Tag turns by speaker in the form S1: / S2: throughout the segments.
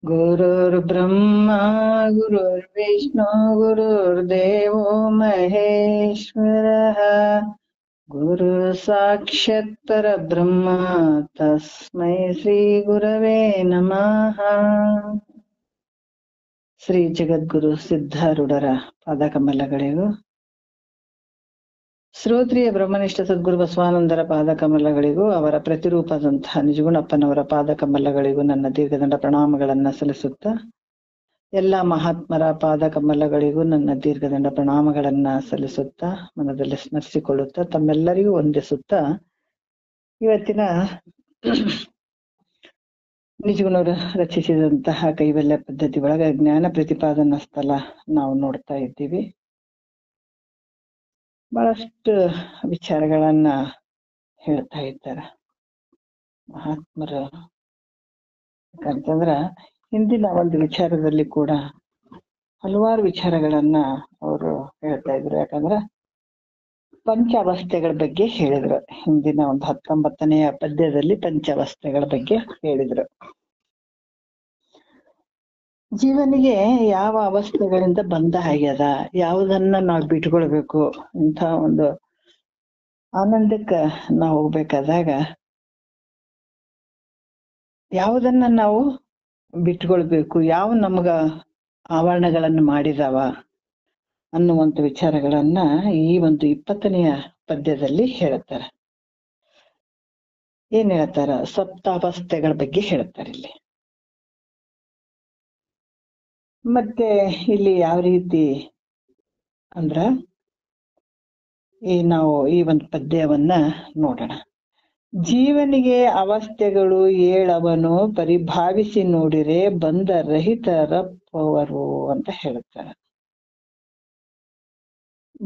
S1: गुरुर्ब्रह्मा गुरुर्विष्णु गुरुर्देवो महेश्वरः गुरु साक्षात् परब्रह्म तस्मै श्री गुरवे नमः। ಶ್ರೀ ಜಗದ್ಗುರು ಸಿದ್ಧಾರೂಢರ ಪಾದಕಮಲಗಳಿಗೂ, ಶ್ರೋತ್ರಿಯ ಬ್ರಹ್ಮನಿಷ್ಠ ಸದ್ಗುರು ಬಸವಾನಂದರ ಪಾದಕಮಲಗಳಿಗೂ, ಅವರ ಪ್ರತಿರೂಪದಂತಹ ನಿಜಗುಣಪ್ಪನವರ ಪಾದಕಮಲಗಳಿಗೂ ನನ್ನ ದೀರ್ಘದಂಡ ಪ್ರಣಾಮಗಳನ್ನ ಸಲ್ಲಿಸುತ್ತಾ, ಎಲ್ಲ ಮಹಾತ್ಮರ ಪಾದಕಮಲಗಳಿಗೂ ನನ್ನ ದೀರ್ಘದಂಡ ಪ್ರಣಾಮಗಳನ್ನ ಸಲ್ಲಿಸುತ್ತಾ, ಮನದಲ್ಲಿ ಸ್ಮರಿಸಿಕೊಳ್ಳುತ್ತಾ, ತಮ್ಮೆಲ್ಲರಿಗೂ ವಂದಿಸುತ್ತಾ, ಇವತ್ತಿನ ನಿಜಗುಣರು ರಚಿಸಿದಂತಹ ಕೈವಲ್ಯ ಪದ್ಧತಿ ಒಳಗ ಜ್ಞಾನ ಪ್ರತಿಪಾದನಾ ಸ್ಥಳ ನಾವು ನೋಡ್ತಾ ಇದ್ದೀವಿ. ಬಹಳಷ್ಟು ವಿಚಾರಗಳನ್ನ ಹೇಳ್ತಾ ಇದ್ದಾರೆ ಮಹಾತ್ಮರು. ಯಾಕಂತಂದ್ರ ಹಿಂದಿನ ಒಂದು ವಿಚಾರದಲ್ಲಿ ಕೂಡ ಹಲವಾರು ವಿಚಾರಗಳನ್ನ ಅವರು ಹೇಳ್ತಾ ಇದ್ರು. ಯಾಕಂದ್ರ ಪಂಚಾವಸ್ಥೆಗಳ ಬಗ್ಗೆ ಹೇಳಿದ್ರು. ಹಿಂದಿನ ಒಂದು 19ನೆಯ ಪದ್ಯದಲ್ಲಿ ಪಂಚಾವಸ್ಥೆಗಳ ಬಗ್ಗೆ ಹೇಳಿದ್ರು. ಜೀವನಿಗೆ ಯಾವ ಅವಸ್ಥೆಗಳಿಂದ ಬಂದ ಆಗ್ಯದ, ಯಾವುದನ್ನ ನಾವು ಬಿಟ್ಕೊಳ್ಬೇಕು, ಇಂಥ ಒಂದು ಆನಂದಕ್ಕ ನಾವು ಹೋಗ್ಬೇಕಾದಾಗ ಯಾವುದನ್ನ ನಾವು ಬಿಟ್ಕೊಳ್ಬೇಕು, ಯಾವ ನಮಗ ಆವರಣಗಳನ್ನು ಮಾಡಿದಾವ ಅನ್ನುವಂಥ ವಿಚಾರಗಳನ್ನ ಈ ಒಂದು 20ನೆಯ ಪದ್ಯದಲ್ಲಿ ಹೇಳ್ತಾರೆ. ಏನ್ ಹೇಳ್ತಾರ? ಸಪ್ತಾವಸ್ಥೆಗಳ ಬಗ್ಗೆ ಹೇಳ್ತಾರೆ ಇಲ್ಲಿ. ಮತ್ತೆ ಇಲ್ಲಿ ಯಾವ ರೀತಿ ಅಂದ್ರ ನಾವು ಈ ಒಂದು ಪದ್ಯವನ್ನ ನೋಡೋಣ. ಜೀವನಿಗೆ ಅವಸ್ಥೆಗಳು ಏಳವನು ಪರಿಭಾವಿಸಿ ನೋಡಿರೆ ಬಂದ ರಹಿತರಪ್ಪವರು ಅಂತ ಹೇಳ್ತಾರೆ.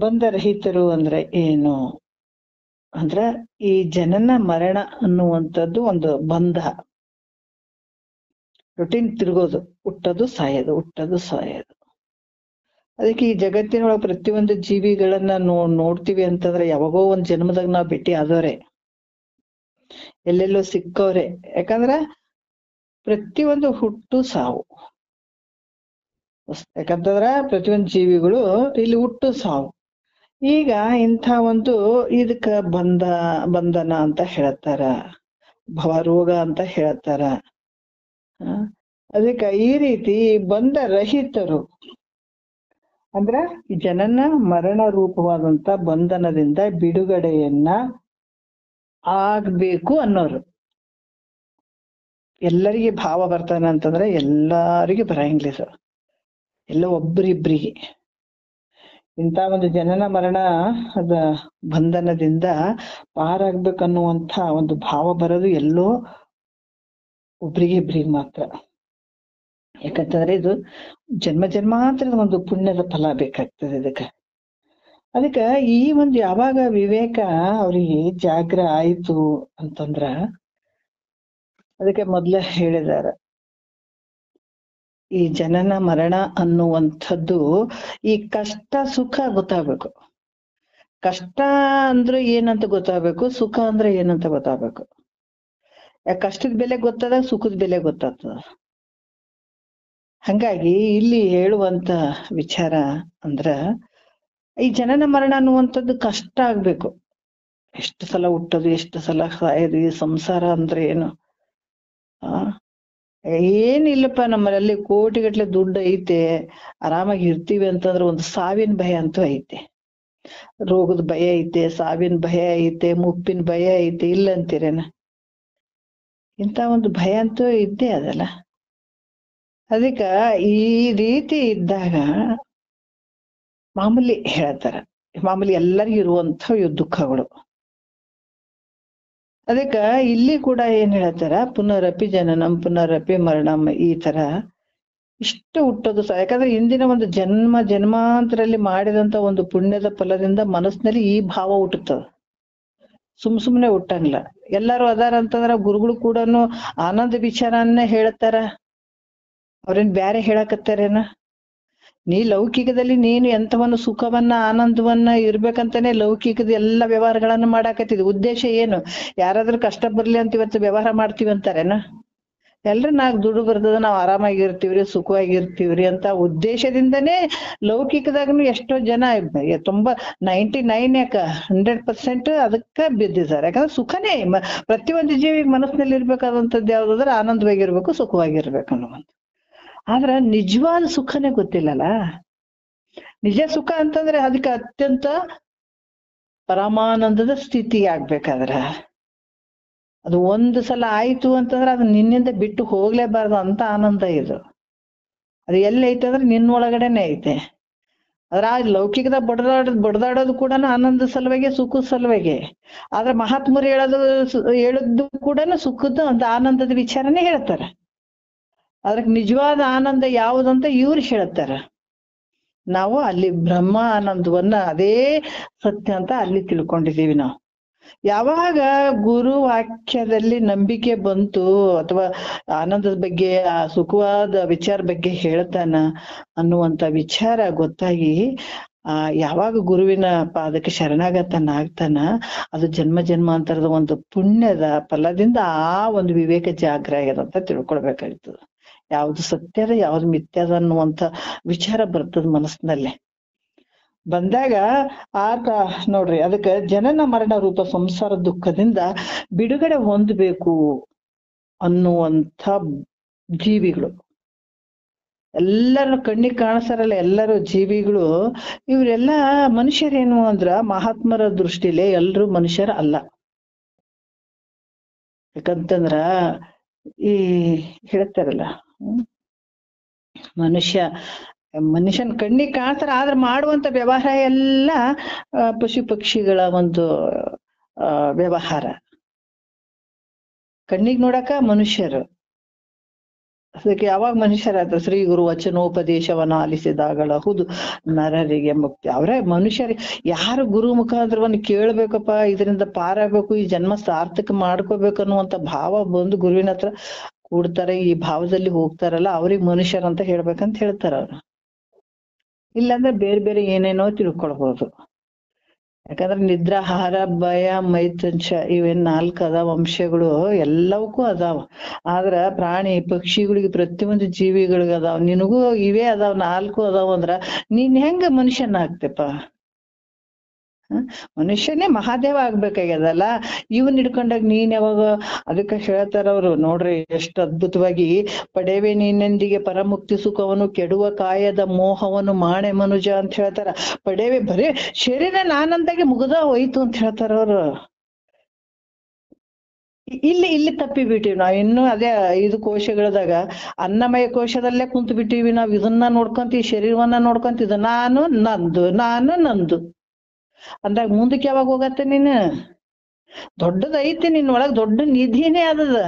S1: ಬಂದ ರಹಿತರು ಅಂದ್ರೆ ಏನು ಅಂದ್ರ ಈ ಜನನ ಮರಣ ಅನ್ನುವಂಥದ್ದು ಒಂದು ಬಂಧ. ರೊಟೀನ್ ತಿರುಗೋದು, ಹುಟ್ಟೋದು ಸಾಯೋದು, ಹುಟ್ಟೋದು ಸಾಯೋದು. ಅದಕ್ಕೆ ಈ ಜಗತ್ತಿನೊಳಗೆ ಪ್ರತಿಯೊಂದು ಜೀವಿಗಳನ್ನ ನೋಡ್ತೀವಿ ಅಂತಂದ್ರೆ ಯಾವಾಗೋ ಒಂದ್ ಜನ್ಮದಾಗ ನಾವು ಭೇಟಿ ಆದವ್ರೆ, ಎಲ್ಲೆಲ್ಲೋ ಸಿಕ್ಕವ್ರೆ. ಯಾಕಂದ್ರ ಪ್ರತಿಯೊಂದು ಹುಟ್ಟು ಸಾವು. ಯಾಕಂತಂದ್ರ ಪ್ರತಿಯೊಂದು ಜೀವಿಗಳು ಇಲ್ಲಿ ಹುಟ್ಟು ಸಾವು. ಈಗ ಇಂಥ ಒಂದು ಇದಕ್ಕ ಬಂಧನ ಅಂತ ಹೇಳ್ತಾರ, ಭವರೋಗ ಅಂತ ಹೇಳ್ತಾರ. ಅದಕ್ಕೆ ಈ ರೀತಿ ಬಂದ ರಹಿತರು ಅಂದ್ರ ಈ ಜನನ ಮರಣ ರೂಪವಾದಂತ ಬಂಧನದಿಂದ ಬಿಡುಗಡೆಯನ್ನ ಆಗ್ಬೇಕು ಅನ್ನೋರು. ಎಲ್ಲರಿಗೆ ಭಾವ ಬರ್ತಾನೆ ಅಂತಂದ್ರೆ ಎಲ್ಲರಿಗೂ ಬರಂಗಿಲ್ಲ ಸರ್, ಎಲ್ಲ ಒಬ್ರಿಬ್ರಿಗೆ. ಇಂಥ ಒಂದು ಜನನ ಮರಣ ಅದ ಬಂಧನದಿಂದ ಪಾರಾಗ್ಬೇಕನ್ನುವಂಥ ಒಂದು ಭಾವ ಬರೋದು ಎಲ್ಲೋ ಒಬ್ರಿಗಿಬ್ರಿಗೆ ಮಾತ್ರ. ಯಾಕಂತಂದ್ರೆ ಇದು ಜನ್ಮಾಂತರದ ಒಂದು ಪುಣ್ಯದ ಫಲ ಬೇಕಾಗ್ತದೆ ಇದಕ್ಕೆ. ಅದಕ್ಕ ಈ ಒಂದು ಯಾವಾಗ ವಿವೇಕ ಅವ್ರಿಗೆ ಜಾಗ್ರ ಆಯ್ತು ಅಂತಂದ್ರ, ಅದಕ್ಕೆ ಮೊದ್ಲ ಹೇಳಿದಾರ, ಈ ಜನನ ಮರಣ ಅನ್ನುವಂಥದ್ದು ಈ ಕಷ್ಟ ಸುಖ ಗೊತ್ತಾಗ್ಬೇಕು. ಕಷ್ಟ ಅಂದ್ರೆ ಏನಂತ ಗೊತ್ತಾಗ್ಬೇಕು, ಸುಖ ಅಂದ್ರೆ ಏನಂತ ಗೊತ್ತಾಗ್ಬೇಕು. ಕಷ್ಟದ ಬೆಲೆ ಗೊತ್ತಾದಾಗ ಸುಖದ ಬೆಲೆ ಗೊತ್ತಾಗ್ತದ. ಹಂಗಾಗಿ ಇಲ್ಲಿ ಹೇಳುವಂತ ವಿಚಾರ ಅಂದ್ರ ಈ ಜನನ ಮರಣ ಅನ್ನುವಂಥದ್ದು ಕಷ್ಟ ಆಗ್ಬೇಕು. ಎಷ್ಟು ಸಲ ಹುಟ್ಟೋದು, ಎಷ್ಟು ಸಲ ಸಾಯೋದು. ಈ ಸಂಸಾರ ಅಂದ್ರೆ ಏನು? ಏನಿಲ್ಲಪ್ಪ, ನಮ್ಮಲ್ಲಿ ಕೋಟಿಗಟ್ಲೆ ದುಡ್ಡು ಐತೆ, ಆರಾಮಾಗಿ ಇರ್ತೀವಿ ಅಂತಂದ್ರೆ ಒಂದು ಸಾವಿನ ಭಯ ಅಂತೂ ಐತೆ, ರೋಗದ ಭಯ ಐತೆ, ಸಾವಿನ ಭಯ ಐತೆ, ಮುಪ್ಪಿನ ಭಯ ಐತೆ, ಇಲ್ಲ ಅಂತೀರೇನ? ಇಂಥ ಒಂದು ಭಯ ಅಂತೂ ಇದ್ದೇ ಅದಲ್ಲ. ಅದಕ್ಕ ಈ ರೀತಿ ಇದ್ದಾಗ ಮಾಮೂಲಿ ಹೇಳ್ತಾರ, ಮಾಮೂಲಿ ಎಲ್ಲರಿಗೂ ಇರುವಂತ ದುಃಖಗಳು. ಅದಕ್ಕ ಇಲ್ಲಿ ಕೂಡ ಏನ್ ಹೇಳ್ತಾರ, ಪುನರಪಿ ಜನನಂ ಪುನರಪಿ ಮರಣಂ. ಈ ತರ ಇಷ್ಟು ಹುಟ್ಟೋದು ಯಾಕಂದ್ರೆ ಹಿಂದಿನ ಒಂದು ಜನ್ಮಾಂತರಲ್ಲಿ ಮಾಡಿದಂತ ಒಂದು ಪುಣ್ಯದ ಫಲದಿಂದ ಮನಸ್ಸಿನಲ್ಲಿ ಈ ಭಾವ ಹುಟ್ಟುತ್ತದ. ಸುಮ್ನೆ ಹುಟ್ಟಂಗಿಲ್ಲ. ಎಲ್ಲಾರು ಅದಾರ ಅಂತಂದ್ರ ಗುರುಗಳು ಕೂಡ ಆನಂದ ವಿಚಾರನ್ನೇ ಹೇಳ್ತಾರ. ಅವ್ರೇನ್ ಬ್ಯಾರೆ ಹೇಳಕತ್ತಾರೇನ? ನೀ ಲೌಕಿಕದಲ್ಲಿ ನೀನು ಎಂಥವನ್ನು ಸುಖವನ್ನ ಆನಂದವನ್ನ ಇರ್ಬೇಕಂತಾನೆ ಲೌಕಿಕದ ಎಲ್ಲ ವ್ಯವಹಾರಗಳನ್ನ ಮಾಡಾಕತ್ತಿದ್. ಉದ್ದೇಶ ಏನು? ಯಾರಾದ್ರೂ ಕಷ್ಟ ಬರ್ಲಿ ಅಂತ ಇವತ್ತು ವ್ಯವಹಾರ ಮಾಡ್ತೀವಿ ಅಂತಾರೇನ? ಎಲ್ರು ನಾಲ್ಕು ದುಡ್ಡು ಬರ್ತದ, ನಾವ್ ಆರಾಮಾಗಿರ್ತೀವ್ರಿ, ಸುಖವಾಗಿರ್ತೀವ್ರಿ ಅಂತ ಉದ್ದೇಶದಿಂದನೇ ಲೌಕಿಕದಾಗನು ಎಷ್ಟೋ ಜನ 99 ಯಾಕ 100% ಅದಕ್ಕ ಬಿದ್ದಿದ್ದಾರೆ. ಯಾಕಂದ್ರೆ ಸುಖನೇ ಪ್ರತಿಯೊಂದು ಜೀವಿಗೆ ಮನಸ್ಸಿನಲ್ಲಿ ಇರ್ಬೇಕಾದಂಥದ್ದು ಯಾವ್ದಾದ್ರೆ ಆನಂದವಾಗಿರ್ಬೇಕು, ಸುಖವಾಗಿರ್ಬೇಕು ಅನ್ನುವಂಥ. ಆದ್ರ ನಿಜವಾದ ಸುಖನೇ ಗೊತ್ತಿಲ್ಲಲ್ಲ. ನಿಜ ಸುಖ ಅಂತಂದ್ರೆ ಅದಕ್ಕೆ ಅತ್ಯಂತ ಪರಮಾನಂದದ ಸ್ಥಿತಿ ಆಗ್ಬೇಕಾದ್ರ ಅದು ಒಂದು ಸಲ ಆಯ್ತು ಅಂತಂದ್ರೆ ಅದು ನಿನ್ನಿಂದ ಬಿಟ್ಟು ಹೋಗ್ಲೇಬಾರ್ದು ಅಂತ ಆನಂದ ಇದು. ಅದು ಎಲ್ಲಿ ಐತೆ ಅಂದ್ರೆ ನಿನ್ನೊಳಗಡೆನೆ ಐತೆ. ಅದ್ರ ಆ ಲೌಕಿಕದ ಬಡದಾಡೋದು ಕೂಡ ಆನಂದ ಸಲುವಾಗಿ, ಸುಖದ ಸಲುವಾಗಿ. ಆದ್ರೆ ಮಹಾತ್ಮರು ಹೇಳದ್ದು ಕೂಡ ಸುಖದ ಒಂದು ಆನಂದದ ವಿಚಾರನೇ ಹೇಳ್ತಾರೆ. ಅದಕ್ಕೆ ನಿಜವಾದ ಆನಂದ ಯಾವುದಂತ ಇವ್ರು ಹೇಳ್ತಾರ. ನಾವು ಅಲ್ಲಿ ಬ್ರಹ್ಮ ಆನಂದವನ್ನ ಅದೇ ಸತ್ಯ ಅಂತ ಅಲ್ಲಿ ತಿಳ್ಕೊಂಡಿದೀವಿ ನಾವು. ಯಾವಾಗ ಗುರು ವಾಕ್ಯದಲ್ಲಿ ನಂಬಿಕೆ ಬಂತು ಅಥವಾ ಆನಂದದ ಬಗ್ಗೆ, ಆ ಸುಖವಾದ ವಿಚಾರ ಬಗ್ಗೆ ಹೇಳ್ತಾನ ಅನ್ನುವಂತ ವಿಚಾರ ಗೊತ್ತಾಗಿ ಯಾವಾಗ ಗುರುವಿನ ಪಾದಕ್ಕೆ ಶರಣಾಗತನಾಗ್ತಾನ, ಅದು ಜನ್ಮ ಜನ್ಮಾಂತರದ ಒಂದು ಪುಣ್ಯದ ಫಲದಿಂದ ಆ ಒಂದು ವಿವೇಕ ಜಾಗ್ರ ಆಗ್ಯದಂತ ತಿಳ್ಕೊಳ್ಬೇಕಾಗ್ತದೆ. ಯಾವ್ದು ಸತ್ಯದ ಯಾವ್ದು ಮಿಥ್ಯದ ಅನ್ನುವಂತ ವಿಚಾರ ಬರ್ತದ ಮನಸ್ಸಿನಲ್ಲಿ. ಬಂದಾಗ ಆತ ನೋಡ್ರಿ, ಅದಕ್ಕೆ ಜನನ ಮರಣ ರೂಪ ಸಂಸಾರ ದುಃಖದಿಂದ ಬಿಡುಗಡೆ ಹೊಂದಬೇಕು ಅನ್ನುವಂಥ ಜೀವಿಗಳು ಎಲ್ಲರೂ ಕಣ್ಣಿಗೆ ಕಾಣಿಸ್ತಾರಲ್ಲ, ಎಲ್ಲರೂ ಜೀವಿಗಳು ಇವರೆಲ್ಲ ಮನುಷ್ಯರೇನು ಅಂದ್ರ ಮಹಾತ್ಮರ ದೃಷ್ಟಿಲೆ ಎಲ್ರು ಮನುಷ್ಯರ ಅಲ್ಲ. ಯಾಕಂತಂದ್ರ ಈ ಹೇಳ್ತಾರಲ್ಲ, ಮನುಷ್ಯನ್ ಕಣ್ಣಿಗೆ ಕಾಣ್ತಾರ, ಆದ್ರೆ ಮಾಡುವಂತ ವ್ಯವಹಾರ ಎಲ್ಲ ಪಶು ಪಕ್ಷಿಗಳ ಒಂದು ವ್ಯವಹಾರ. ಕಣ್ಣಿಗೆ ನೋಡಕ ಮನುಷ್ಯರು, ಅದಕ್ಕೆ ಯಾವಾಗ ಮನುಷ್ಯರಾದ ಶ್ರೀ ಗುರು ವಚನೋಪದೇಶವನ್ನ ಆಲಿಸಿದಾಗಳ ಹೌದು ನರರಿಗೆ ಮುಕ್ತಿ. ಅವರೇ ಮನುಷ್ಯರಿಗೆ ಯಾರು ಗುರು ಮುಖಾಂತರವನ್ನು ಕೇಳ್ಬೇಕಪ್ಪ, ಇದರಿಂದ ಪಾರಾಗಬೇಕು, ಈ ಜನ್ಮ ಸಾರ್ಥಕ ಮಾಡ್ಕೋಬೇಕು ಅನ್ನುವಂತ ಭಾವ ಬಂದು ಗುರುವಿನ ಹತ್ರ ಕೂಡ್ತಾರೆ, ಈ ಭಾವದಲ್ಲಿ ಹೋಗ್ತಾರಲ್ಲ, ಅವ್ರಿಗೆ ಮನುಷ್ಯರಂತ ಹೇಳ್ಬೇಕಂತ ಹೇಳ್ತಾರ ಅವ್ರು. ಇಲ್ಲಾಂದ್ರೆ ಬೇರೆ ಬೇರೆ ಏನೇನೋ ತಿಳ್ಕೊಳ್ಬಹುದು. ಯಾಕಂದ್ರೆ ನಿದ್ರಾಹಾರ ಭಯ ಮೈತಂಚ ಇವೇನ್ 4 ಅದಾವ ಅಂಶಗಳು, ಎಲ್ಲವಕ್ಕೂ ಅದಾವ. ಆದ್ರ ಪ್ರಾಣಿ ಪಕ್ಷಿಗಳಿಗೆ ಪ್ರತಿಯೊಂದು ಜೀವಿಗಳಿಗೆ ಅದಾವ, ನಿನಗೂ ಇವೇ ಅದಾವ, 4 ಅದಾವ ಅಂದ್ರ ನೀನ್ ಹೆಂಗ ಮನುಷ್ಯನ ಆಗ್ತೇಪ? ಮನುಷ್ಯನೇ ಮಹಾದೇವ ಆಗ್ಬೇಕಾಗ್ಯದಲ್ಲ. ಇವನ್ ಹಿಡ್ಕೊಂಡಾಗ ನೀನ್ ಯಾವಾಗ? ಅದಕ್ಕೆ ಹೇಳ್ತಾರ ಅವ್ರು ನೋಡ್ರಿ ಎಷ್ಟು ಅದ್ಭುತವಾಗಿ, ಪಡೆವೆ ನೀನೆಂದಿಗೆ ಪರಮುಕ್ತಿ ಸುಖವನ್ನು ಕೆಡುವ ಕಾಯದ ಮೋಹವನ್ನು ಮಾಣೆ ಮನುಜ ಅಂತ ಹೇಳ್ತಾರ. ಪಡೆವೆ ಬರೀ ಶರೀರ ನಾನಂದಾಗೆ ಮುಗ್ದ ಹೋಯ್ತು ಅಂತ ಹೇಳ್ತಾರ ಅವ್ರು. ಇಲ್ಲಿ ತಪ್ಪಿ ಬಿಟ್ಟಿವಿ ನಾವ್. ಇನ್ನು ಅದೇ 5 ಕೋಶಗಳದಾಗ ಅನ್ನಮಯ ಕೋಶದಲ್ಲೇ ಕುಂತು ಬಿಟ್ಟಿವಿ ನಾವ್. ಇದನ್ನ ನೋಡ್ಕೊಂತ, ಈ ಶರೀರವನ್ನ ನೋಡ್ಕೊಂತ, ಇದು ನಾನು ನಂದು ಅಂದಾಗ ಮುಂದಕ್ಕೆ ಯಾವಾಗ ಹೋಗತ್ತೆ? ನೀನು ದೊಡ್ಡದೈತಿ, ನಿನ್ ಒಳಗ್ ದೊಡ್ಡ ನಿಧಿನೇ ಅದದ,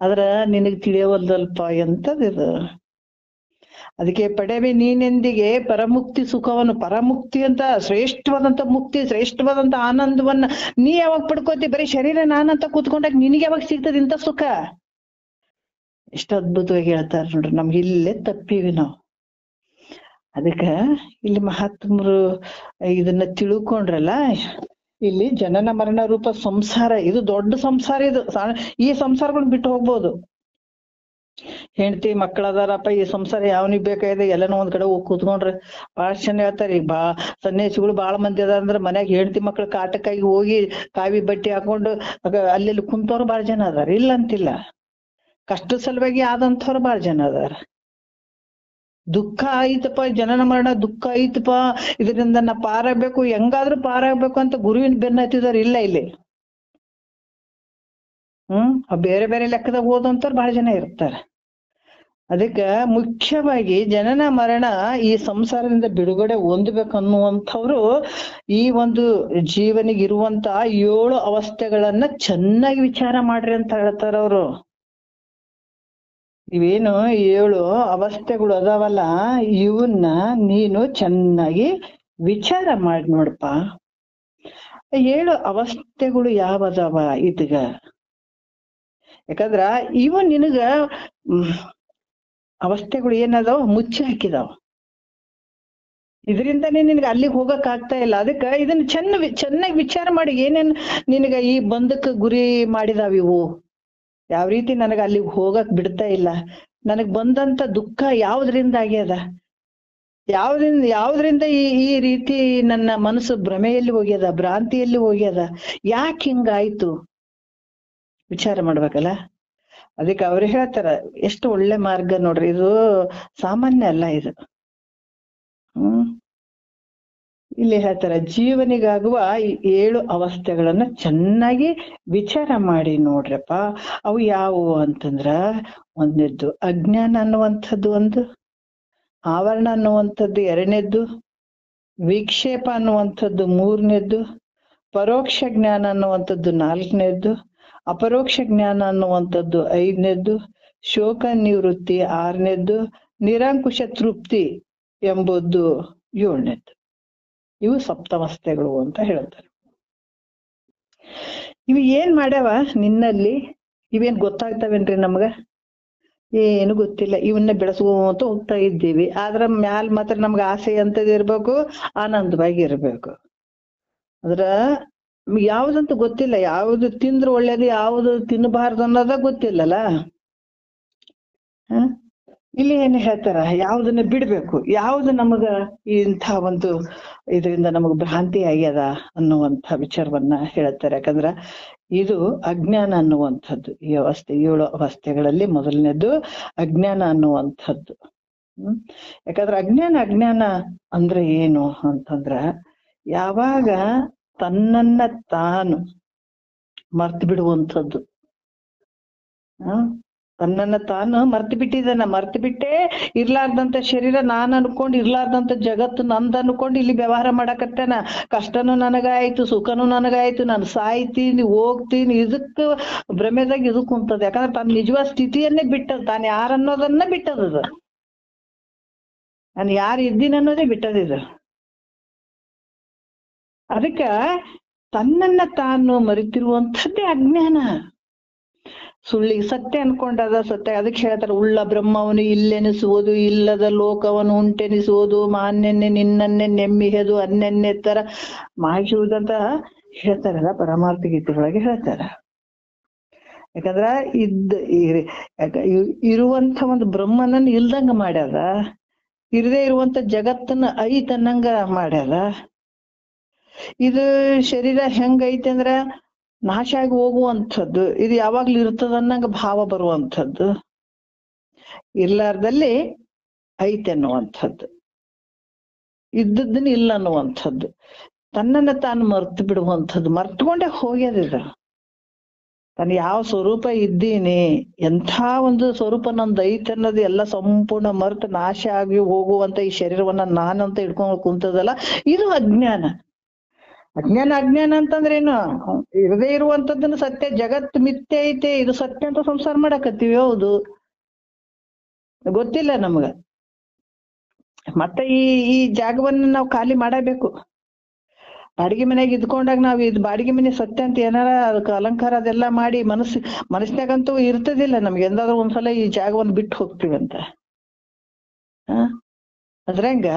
S1: ಆದ್ರ ನಿನಗ್ ತಿಳಿಯವಲ್ದಲ್ಪ ಎಂತದಿದು. ಅದಕ್ಕೆ ಪಡೆವೆ ನೀನೆಂದಿಗೆ ಪರಮುಕ್ತಿ ಸುಖವನ್ನು, ಪರಮುಕ್ತಿ ಅಂತ ಶ್ರೇಷ್ಠವಾದಂತ ಮುಕ್ತಿ, ಶ್ರೇಷ್ಠವಾದಂತ ಆನಂದವನ್ನ ನೀ ಯಾವಾಗ ಪಡ್ಕೋತಿ? ಬರೀ ಶರೀರ ನಾನಂತ ಕೂತ್ಕೊಂಡಾಗ ನಿನಗೆ ಯಾವಾಗ ಸಿಗ್ತದ ಇಂಥ ಸುಖ? ಎಷ್ಟು ಅದ್ಭುತವಾಗಿ ಹೇಳ್ತಾರ ನೋಡ್ರಿ. ನಮ್ಗೆ ಇಲ್ಲೇ ತಪ್ಪಿವಿ ನಾವು. ಅದಕ್ಕ ಇಲ್ಲಿ ಮಹಾತ್ಮರು ಇದನ್ನ ತಿಳ್ಕೊಂಡ್ರಲ್ಲ, ಇಲ್ಲಿ ಜನನ ಮರಣ ರೂಪ ಸಂಸಾರ, ಇದು ದೊಡ್ಡ ಸಂಸಾರ. ಇದು ಈ ಸಂಸಾರಗಳನ್ನ ಬಿಟ್ಟು ಹೋಗ್ಬೋದು. ಹೆಂಡತಿ ಮಕ್ಕಳದಾರಪ್ಪ, ಈ ಸಂಸಾರ ಯಾವನಿಗೆ ಬೇಕಾಗಿದೆ, ಎಲ್ಲನೋ ಒಂದ್ ಕಡೆ ಹೋಗಿ ಕೂತ್ಕೊಂಡ್ರೆ ಬಾಳ ಚೆನ್ನ ಹೇಳ್ತಾರ. ಈಗ ಸನ್ಯಾಸಿಗಳು ಬಾಳ ಮಂದಿ ಅದಾರ ಅಂದ್ರೆ ಮನ್ಯಾಗ ಹೆಂಡತಿ ಮಕ್ಳ ಕಾಟಕ್ಕಾಗಿ ಹೋಗಿ ಕಾವಿ ಬಟ್ಟೆ ಹಾಕೊಂಡು ಅಲ್ಲಿ ಕುಂತವ್ರು ಬಾಳ ಜನ ಅದಾರ, ಇಲ್ಲ ಅಂತಿಲ್ಲ. ಕಷ್ಟದ ಸಲುವಾಗಿ ಆದಂಥವ್ರು ಬಾಳ ಜನ ಅದಾರ. ದುಃಖ ಆಯ್ತಪ್ಪ, ಜನನ ಮರಣ ದುಃಖ ಐತಪ್ಪ, ಇದರಿಂದ ನಾ ಪಾರಾಗ್ಬೇಕು, ಹೆಂಗಾದ್ರೂ ಪಾರಾಗ್ಬೇಕು ಅಂತ ಗುರುವಿನ ಬೆನ್ನ ಹತ್ತಿದಾರ. ಇಲ್ಲ ಇಲ್ಲಿ ಬೇರೆ ಬೇರೆ ಲೆಕ್ಕದಾಗ ಓದಂತವ್ರು ಬಹಳ ಜನ ಇರ್ತಾರ. ಅದಕ್ಕ ಮುಖ್ಯವಾಗಿ ಜನನ ಮರಣ ಈ ಸಂಸಾರದಿಂದ ಬಿಡುಗಡೆ ಹೊಂದಬೇಕನ್ನುವಂಥವ್ರು ಈ ಒಂದು ಜೀವನಿಗೆ ಇರುವಂತ 7 ಅವಸ್ಥೆಗಳನ್ನ ಚೆನ್ನಾಗಿ ವಿಚಾರ ಮಾಡ್ರಿ ಅಂತ ಹೇಳ್ತಾರ ಅವರು. ಇವೇನು 7 ಅವಸ್ಥೆಗಳು ಅದಾವಲ್ಲ, ಇವನ್ನ ನೀನು ಚೆನ್ನಾಗಿ ವಿಚಾರ ಮಾಡಿ ನೋಡಪ್ಪ. 7 ಅವಸ್ಥೆಗಳು ಯಾವದಾವ ಇದಗ? ಯಾಕಂದ್ರ ಇವ ನಿನಗ ಅವಸ್ಥೆಗಳು ಏನದಾವ ಮುಚ್ಚಿ ಹಾಕಿದಾವ. ಇದರಿಂದನೇ ನಿನಗೆ ಅಲ್ಲಿಗೆ ಹೋಗಕ್ ಆಗ್ತಾ ಇಲ್ಲ. ಅದಕ್ಕ ಇದನ್ನ ಚೆನ್ನಾಗಿ ವಿಚಾರ ಮಾಡಿ, ಏನೇನ್ ನಿನಗ ಈ ಬಂಧಕ್ಕೆ ಗುರಿ ಮಾಡಿದಾವ ಇವು ಯಾವ ರೀತಿ ನನಗ ಅಲ್ಲಿಗೆ ಹೋಗಕ್ ಬಿಡ್ತಾ ಇಲ್ಲ, ನನಗ್ ಬಂದಂತ ದುಃಖ ಯಾವ್ದ್ರಿಂದ ಆಗ್ಯದ, ಯಾವ್ದ್ರಿಂದ ಈ ರೀತಿ ನನ್ನ ಮನಸ್ಸು ಭ್ರಮೆಯಲ್ಲಿ ಹೋಗ್ಯದ, ಭ್ರಾಂತಿಯಲ್ಲಿ ಹೋಗ್ಯದ, ಯಾಕೆ ಹಿಂಗಾಯ್ತು ವಿಚಾರ ಮಾಡ್ಬೇಕಲ್ಲ. ಅದಕ್ಕೆ ಅವ್ರು ಹೇಳ್ತಾರ, ಎಷ್ಟು ಒಳ್ಳೆ ಮಾರ್ಗ ನೋಡ್ರಿ, ಇದು ಸಾಮಾನ್ಯ ಅಲ್ಲ ಇದು. ಇಲ್ಲಿ ಹೇಳ್ತಾರ, ಜೀವನಿಗಾಗುವ ಈ 7 ಅವಸ್ಥೆಗಳನ್ನ ಚೆನ್ನಾಗಿ ವಿಚಾರ ಮಾಡಿ ನೋಡ್ರಪ್ಪ. ಅವು ಯಾವುವು ಅಂತಂದ್ರ, ಒಂದನೇದ್ದು ಅಜ್ಞಾನ ಅನ್ನುವಂಥದ್ದು, ಒಂದು ಆವರಣ ಅನ್ನುವಂಥದ್ದು 2ನೇದ್ದು, ವಿಕ್ಷೇಪ ಅನ್ನುವಂಥದ್ದು 3ನೇದ್ದು, ಪರೋಕ್ಷ ಜ್ಞಾನ ಅನ್ನುವಂಥದ್ದು 4ನೇದ್ದು, ಅಪರೋಕ್ಷ ಜ್ಞಾನ ಅನ್ನುವಂಥದ್ದು 5ನೇದ್ದು, ಶೋಕ ನಿವೃತ್ತಿ 6ನೇದ್ದು, ನಿರಂಕುಶ ತೃಪ್ತಿ ಎಂಬುದು 7ನೇದ್ದು. ಇವು ಸಪ್ತವಸ್ಥೆಗಳು ಅಂತ ಹೇಳ್ತಾರೆ. ಇವು ಏನ್ ಮಾಡ್ಯಾವ ನಿನ್ನಲ್ಲಿ? ಇವೇನ್ ಗೊತ್ತಾಗ್ತಾವೇನ್ರಿ ನಮ್ಗ? ಏನು ಗೊತ್ತಿಲ್ಲ. ಇವನ್ನ ಬೆಳೆಸ್ಕೊಂತ ಹೋಗ್ತಾ ಇದ್ದೀವಿ. ಆದ್ರ ಮ್ಯಾಲ್ ಮಾತ್ರ ನಮ್ಗ ಆಸೆ ಅಂತದ್ ಇರ್ಬೇಕು, ಆನಂದವಾಗಿ ಇರ್ಬೇಕು. ಅದ್ರ ಯಾವ್ದಂತ ಗೊತ್ತಿಲ್ಲ, ಯಾವ್ದು ತಿಂದ್ರು ಒಳ್ಳೇದು, ಯಾವ್ದು ತಿನ್ನಬಾರ್ದು ಅನ್ನೋದ ಗೊತ್ತಿಲ್ಲಲ್ಲ. ಇಲ್ಲಿ ಏನ್ ಹೇಳ್ತಾರ, ಯಾವ್ದನ್ನ ಬಿಡ್ಬೇಕು, ಯಾವ್ದು ನಮಗ ಇಂಥ ಒಂದು ಇದರಿಂದ ನಮಗ್ ಭ್ರಾಂತಿ ಆಗ್ಯದ ಅನ್ನುವಂಥ ವಿಚಾರವನ್ನ ಹೇಳ್ತಾರೆ. ಯಾಕಂದ್ರ ಇದು ಅಜ್ಞಾನ ಅನ್ನುವಂಥದ್ದು. ಈ ಅವಸ್ಥೆ 7 ಅವಸ್ಥೆಗಳಲ್ಲಿ ಮೊದಲನೇದು ಅಜ್ಞಾನ ಅನ್ನುವಂಥದ್ದು. ಯಾಕಂದ್ರೆ ಅಜ್ಞಾನ ಅಂದ್ರೆ ಏನು ಅಂತಂದ್ರ, ಯಾವಾಗ ತನ್ನನ್ನ ತಾನು ಮರ್ತು ಬಿಡುವಂಥದ್ದು. ತನ್ನನ್ನ ತಾನು ಮರ್ತು ಬಿಟ್ಟಿದ್ದಾನ, ಮರ್ತು ಬಿಟ್ಟೆ ಇರ್ಲಾರ್ದಂತ ಶರೀರ ನಾನ್ ಅನ್ಕೊಂಡ್, ಇರ್ಲಾರ್ದಂತ ಜಗತ್ತು ನಂದ್ ಅನ್ಕೊಂಡು ಇಲ್ಲಿ ವ್ಯವಹಾರ ಮಾಡಕತ್ತಾನ. ಕಷ್ಟನೂ ನನಗಾಯ್ತು, ಸುಖನೂ ನನಗಾಯ್ತು, ನಾನು ಸಾಯ್ತೀನಿ, ಹೋಗ್ತೀನಿ, ಇದಕ್ಕ ಭ್ರಮೆದಾಗ ಇದು ಕುಂತದ. ಯಾಕಂದ್ರೆ ತನ್ನ ನಿಜವಾದ ಸ್ಥಿತಿಯನ್ನೇ ಬಿಟ್ಟದ, ತಾನು ಯಾರನ್ನೋದನ್ನ ಬಿಟ್ಟದದು, ನಾನು ಯಾರು ಇದ್ದೀನಿ ಅನ್ನೋದೇ ಬಿಟ್ಟದಿದು. ಅದಕ್ಕ ತನ್ನನ್ನ ತಾನು ಮರಿತಿರುವಂಥದ್ದೇ ಅಜ್ಞಾನ. ಸುಳ್ಳಿಗೆ ಸತ್ಯ ಅನ್ಕೊಂಡದ ಸತ್ಯ. ಅದಕ್ಕೆ ಹೇಳ್ತಾರ, ಉಳ್ಳ ಬ್ರಹ್ಮವನ್ನು ಇಲ್ಲೆನಿಸುವುದು, ಇಲ್ಲದ ಲೋಕವನ್ನು ಉಂಟೆನಿಸುವುದು, ಮಾನ್ಯನ್ನೇ ನಿನ್ನನ್ನೇ ನೆಮ್ಮಿಹೆದು ಅನ್ಯನ್ನೇ ತರ ಮಾಹಿಸುವುದಂತ ಹೇಳ್ತಾರಲ್ಲ ಪರಮಾರ್ಥ ಗೀತೆಗಳಿಗೆ ಹೇಳ್ತಾರ. ಯಾಕಂದ್ರ ಇರುವಂತ ಒಂದು ಬ್ರಹ್ಮನನ್ನ ಇಲ್ದಂಗ ಮಾಡ್ಯಾದ, ಇರದೇ ಇರುವಂತ ಜಗತ್ತನ್ನ ಐತನ್ನಂಗ ಮಾಡ್ಯಾದ. ಇದು ಶರೀರ ಹೆಂಗೈತೆ ಅಂದ್ರ ನಾಶ ಆಗಿ ಹೋಗುವಂಥದ್ದು, ಇದು ಯಾವಾಗ್ಲೂ ಇರ್ತದನ್ನಂಗ ಭಾವ ಬರುವಂಥದ್ದು, ಇರ್ಲಾರ್ದಲ್ಲಿ ಐತೆ ಅನ್ನುವಂಥದ್ದು, ಇದ್ದದ್ದನ್ನ ಇಲ್ಲ ಅನ್ನುವಂಥದ್ದು, ತನ್ನನ್ನ ತಾನು ಮರ್ತು ಬಿಡುವಂಥದ್ದು, ಮರ್ತ್ಕೊಂಡೆ ಹೋಗ್ಯದಿದ. ತಾನು ಯಾವ ಸ್ವರೂಪ ಇದ್ದೀನಿ, ಎಂಥ ಒಂದು ಸ್ವರೂಪ ನಂದು ಐತೆ ಅನ್ನೋದು ಎಲ್ಲ ಸಂಪೂರ್ಣ ಮರ್ತು ನಾಶ ಆಗಿ ಹೋಗುವಂತ ಈ ಶರೀರವನ್ನ ನಾನಂತ ಹಿಡ್ಕೊಂಡು ಕುಂತದಲ್ಲ, ಇದು ಅಜ್ಞಾನ. ಅಜ್ಞಾನ ಅಂತಂದ್ರೇನು? ಇರದೇ ಇರುವಂತದ್ದನ್ನ ಸತ್ಯ, ಜಗತ್ ಮಿಥ್ಯೆ ಐತೆ, ಇದು ಸತ್ಯ ಅಂತ ಸಂಸಾರ ಮಾಡಕತ್ತೀವಿ. ಹೌದು, ಗೊತ್ತಿಲ್ಲ ನಮ್ಗ. ಮತ್ತೆ ಈ ಜಾಗವನ್ನ ನಾವು ಖಾಲಿ ಮಾಡಬೇಕು. ಬಾಡಿಗೆ ಮನೆಯಾಗ ಇದ್ಕೊಂಡಾಗ ನಾವ್ ಇದು ಬಾಡಿಗೆ ಮನೆ ಸತ್ಯ ಅಂತ ಏನಾರ ಅದಕ್ಕೆ ಅಲಂಕಾರ ಅದೆಲ್ಲ ಮಾಡಿ ಮನಸ್ಸಿನಾಗಂತೂ ಇರ್ತದಿಲ್ಲ ನಮ್ಗೆ. ಎಂದಾದ್ರೂ ಒಂದ್ಸಲ ಈ ಜಾಗವನ್ನು ಬಿಟ್ಟು ಹೋಗ್ತೀವಂತ. ಅದ್ರಂಗ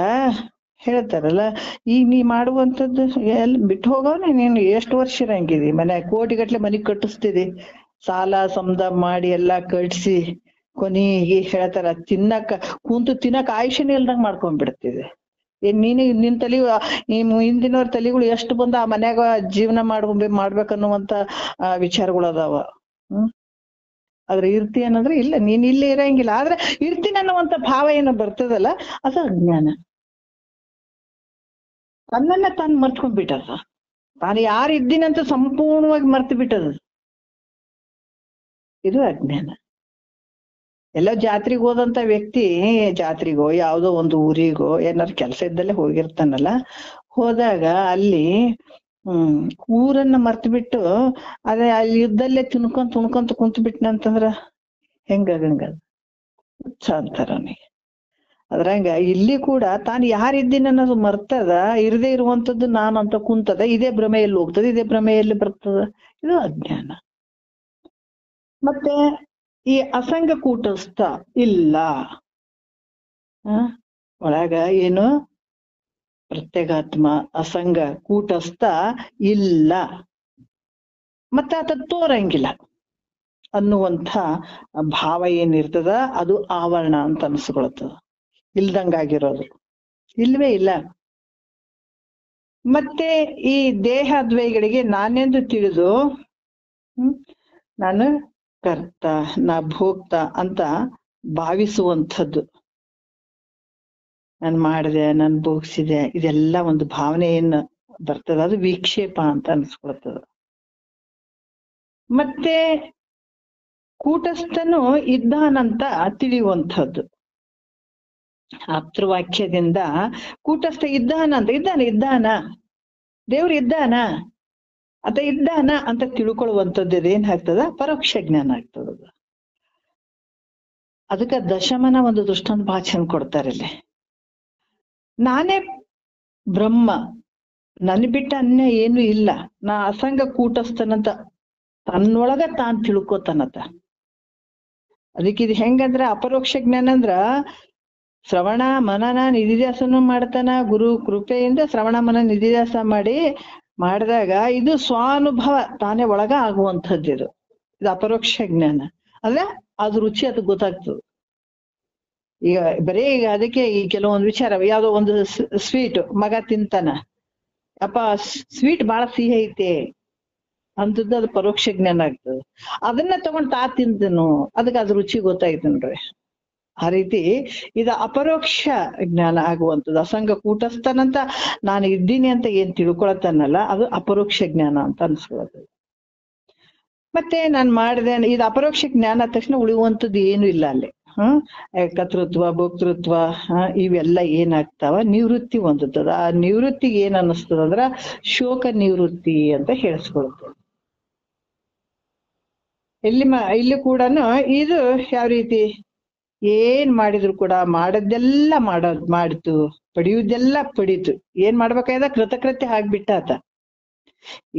S1: ಹೇಳ್ತಾರಲ್ಲ, ಈಗ ನೀ ಮಾಡುವಂಥದ್ದು ಎಲ್ಲಿ ಬಿಟ್ಟು ಹೋಗವನೆ, ನೀನು ಎಷ್ಟು ವರ್ಷ ಇರಂಗಿದಿ ಮನ್ಯಾಗ, ಕೋಟಿಗಟ್ಲೆ ಮನಿಗ್ ಕಟ್ಟಿಸ್ತಿದಿ, ಸಾಲ ಸಮದ ಮಾಡಿ ಎಲ್ಲಾ ಕಟ್ಸಿ ಕೊನೆಗೆ ಹೇಳ್ತಾರ ಕುಂತು ತಿನ್ನಕ್ ಆಯುಷ್ಯನೇ ಇಲ್ದಂಗ್ ಮಾಡ್ಕೊಂಡ್ಬಿಡ್ತಿದೆ. ನೀನು ನಿನ್ ತಲೆ, ಹಿಂದಿನವ್ರ ತಲೆಗಳು ಎಷ್ಟು ಬಂದ ಆ ಮನ್ಯಾಗ ಜೀವನ ಮಾಡ್ಬೇಕನ್ನುವಂತ ವಿಚಾರಗಳು ಅದಾವ. ಆದ್ರೆ ಇರ್ತಿ ಅನ್ನೋದ್ರೆ ಇಲ್ಲ, ನೀನ್ ಇಲ್ಲೇ ಇರಂಗಿಲ್ಲ. ಆದ್ರೆ ಇರ್ತೀನಿ ಅನ್ನುವಂತ ಭಾವ ಏನೋ ಬರ್ತದಲ್ಲ, ಅದು ಅಜ್ಞಾನ. ತನ್ನನ್ನ ತಾನು ಮರ್ತ್ಕೊಂಡ್ಬಿಟ್ಟದ, ತಾನು ಯಾರು ಇದ್ದೀನಂತ ಸಂಪೂರ್ಣವಾಗಿ ಮರ್ತು ಬಿಟ್ಟದ, ಇದು ಅಜ್ಞಾನ. ಎಲ್ಲೋ ಜಾತ್ರೆಗೆ ಹೋದಂತ ವ್ಯಕ್ತಿ, ಜಾತ್ರೆಗೋ ಯಾವ್ದೋ ಒಂದು ಊರಿಗೋ ಏನಾರು ಕೆಲಸ ಇದ್ದಲ್ಲೇ ಹೋಗಿರ್ತಾನಲ್ಲ, ಹೋದಾಗ ಅಲ್ಲಿ ಊರನ್ನ ಮರ್ತು ಬಿಟ್ಟು ಅದೇ ಅಲ್ಲಿ ಇದ್ದಲ್ಲೇ ತುಣ್ಕೊಂತ ಕುಂತು ಬಿಟ್ನಂತಂದ್ರ ಹೆಂಗಂಗ ಹುಚ್ಚ ಅಂತಾರ ಅವನಿಗೆ. ಅದ್ರಂಗ ಇಲ್ಲಿ ಕೂಡ ತಾನು ಯಾರಿದ್ದೀನಿ ಅನ್ನೋದು ಮರ್ತದ, ಇರದೇ ಇರುವಂತದ್ದು ನಾನು ಅಂತ ಕುಂತದ, ಇದೇ ಭ್ರಮೆಯಲ್ಲಿ ಹೋಗ್ತದೆ, ಇದೇ ಭ್ರಮೆಯಲ್ಲಿ ಬರ್ತದ, ಇದು ಅಜ್ಞಾನ. ಮತ್ತೆ ಈ ಅಸಂಗ ಕೂಟಸ್ಥ ಇಲ್ಲ, ಒಳಗ ಏನು ಪ್ರತ್ಯೇಗಾತ್ಮ ಅಸಂಗ ಕೂಟಸ್ಥ ಇಲ್ಲ, ಮತ್ತೆ ಆತ ತೋರಂಗಿಲ್ಲ. ಅನ್ನುವಂಥ ಭಾವ ಏನಿರ್ತದ ಅದು ಆವರಣ ಅಂತ ಅನ್ಸ್ಕೊಳತ್ತದ. ಇಲ್ದಂಗಾಗಿರೋದು ಇಲ್ವೇ ಇಲ್ಲ. ಮತ್ತೆ ಈ ದೇಹಾದ್ವೈಗಳಿಗೆ ನಾನೆಂದು ತಿಳಿದು ನಾನು ಕರ್ತ ನಾ ಭೋಕ್ತ ಅಂತ ಭಾವಿಸುವಂಥದ್ದು. ನಾನು ಮಾಡಿದೆ, ನಾನು ಭೋಗಿಸಿದೆ, ಇದೆಲ್ಲ ಒಂದು ಭಾವನೆ ಏನ್ ಬರ್ತದ ಅದು ವಿಕ್ಷೇಪ ಅಂತ ಅನ್ಸ್ಕೊಳ್ತದ. ಮತ್ತೆ ಕೂಟಸ್ಥನು ಇದ್ದಾನಂತ ತಿಳಿಯುವಂಥದ್ದು. ಆಪ್ತವಾಕ್ಯದಿಂದ ಕೂಟಸ್ಥ ಇದ್ದಾನ ದೇವ್ರು ಇದ್ದಾನ ಅಂತ ತಿಳ್ಕೊಳ್ಳುವಂಥದ್ದು ಏನ್ ಆಗ್ತದ, ಪರೋಕ್ಷ ಜ್ಞಾನ ಆಗ್ತದ. ಅದಕ್ಕ ದಶಮನ ಒಂದು ದೃಷ್ಟಾಂತ ಬಹಳ ಚಂದ ಕೊಡ್ತಾರೆ ಇಲ್ಲಿ. ನಾನೇ ಬ್ರಹ್ಮ, ನನ್ ಬಿಟ್ಟ ಅನ್ಯ ಏನು ಇಲ್ಲ, ನಾ ಅಸಂಗ ಕೂಟಸ್ಥನಂತ ತನ್ನೊಳಗ ತಾನ್ ತಿಳ್ಕೊತಾನತ. ಅದಕ್ಕೆ ಇದು ಹೆಂಗಂದ್ರ ಅಪರೋಕ್ಷ ಜ್ಞಾನ ಅಂದ್ರ ಶ್ರವಣ ಮನನ ನಿಧಿಧ್ಯಾಸನ ಮಾಡ್ತಾನ. ಗುರು ಕೃಪೆಯಿಂದ ಶ್ರವಣ ಮನ ನಿಧಿಧ್ಯಾಸ ಮಾಡಿದಾಗ ಇದು ಸ್ವಾನುಭವ ತಾನೇ ಒಳಗ ಆಗುವಂಥದ್ದು. ಇದು ಅಪರೋಕ್ಷ ಜ್ಞಾನ ಅಲ್ಲ, ಅದು ರುಚಿ ಅದು ಗೊತ್ತಾಗ್ತದೆ. ಈಗ ಬರೀ ಈಗ ಅದಕ್ಕೆ ಈ ಕೆಲವೊಂದು ವಿಚಾರ, ಯಾವ್ದೋ ಒಂದು ಸ್ವೀಟ್ ಮಗ ತಿಂತಾನ, ಅಪ್ಪ ಸ್ವೀಟ್ ಬಹಳ ಸಿಹಿ ಐತೆ ಅಂತದ್ದು ಅದು ಪರೋಕ್ಷ ಜ್ಞಾನ ಆಗ್ತದೆ. ಅದನ್ನ ತಗೊಂಡ್ ತಿಂತನು, ಅದಕ್ಕೆ ಅದ್ ರುಚಿ ಗೊತ್ತಾಯ್ತನ್ರಿ. ಆ ರೀತಿ ಇದು ಅಪರೋಕ್ಷ ಜ್ಞಾನ ಆಗುವಂಥದ್ದು. ಅಸಂಗ ಕೂಟಸ್ಥನಂತ ನಾನು ಇದ್ದೀನಿ ಅಂತ ಏನ್ ತಿಳ್ಕೊಳತ್ತಾನಲ್ಲ ಅದು ಅಪರೋಕ್ಷ ಜ್ಞಾನ ಅಂತ ಅನ್ಸ್ಕೊಳತ್ತದ. ಮತ್ತೆ ನಾನ್ ಮಾಡಿದೆ ಇದು ಅಪರೋಕ್ಷ ಜ್ಞಾನ ಆದ ತಕ್ಷಣ ಉಳಿಯುವಂಥದ್ದು ಏನು ಇಲ್ಲ ಅಲ್ಲಿ. ಕರ್ತೃತ್ವ ಭೋಕ್ತೃತ್ವ ಇವೆಲ್ಲ ಏನಾಗ್ತಾವ, ನಿವೃತ್ತಿ ಹೊಂದುತ್ತದ. ಆ ನಿವೃತ್ತಿಗೆ ಏನ್ ಅನ್ನಿಸ್ತದ ಅಂದ್ರ ಶೋಕ ನಿವೃತ್ತಿ ಅಂತ ಹೇಳಿಸ್ಕೊಳ್ತದೆ. ಇಲ್ಲಿ ಕೂಡ ಇದು ಯಾವ ರೀತಿ ಏನ್ ಮಾಡಿದ್ರು ಕೂಡ ಮಾಡದ್ದೆಲ್ಲ ಮಾಡಿತು, ಪಡೆಯುವುದೆಲ್ಲ ಪಡೀತು. ಏನ್ ಮಾಡ್ಬೇಕಾಗ್ಯದ ಕೃತಕೃತ್ಯ ಆಗ್ಬಿಟ್ಟ ಆತ.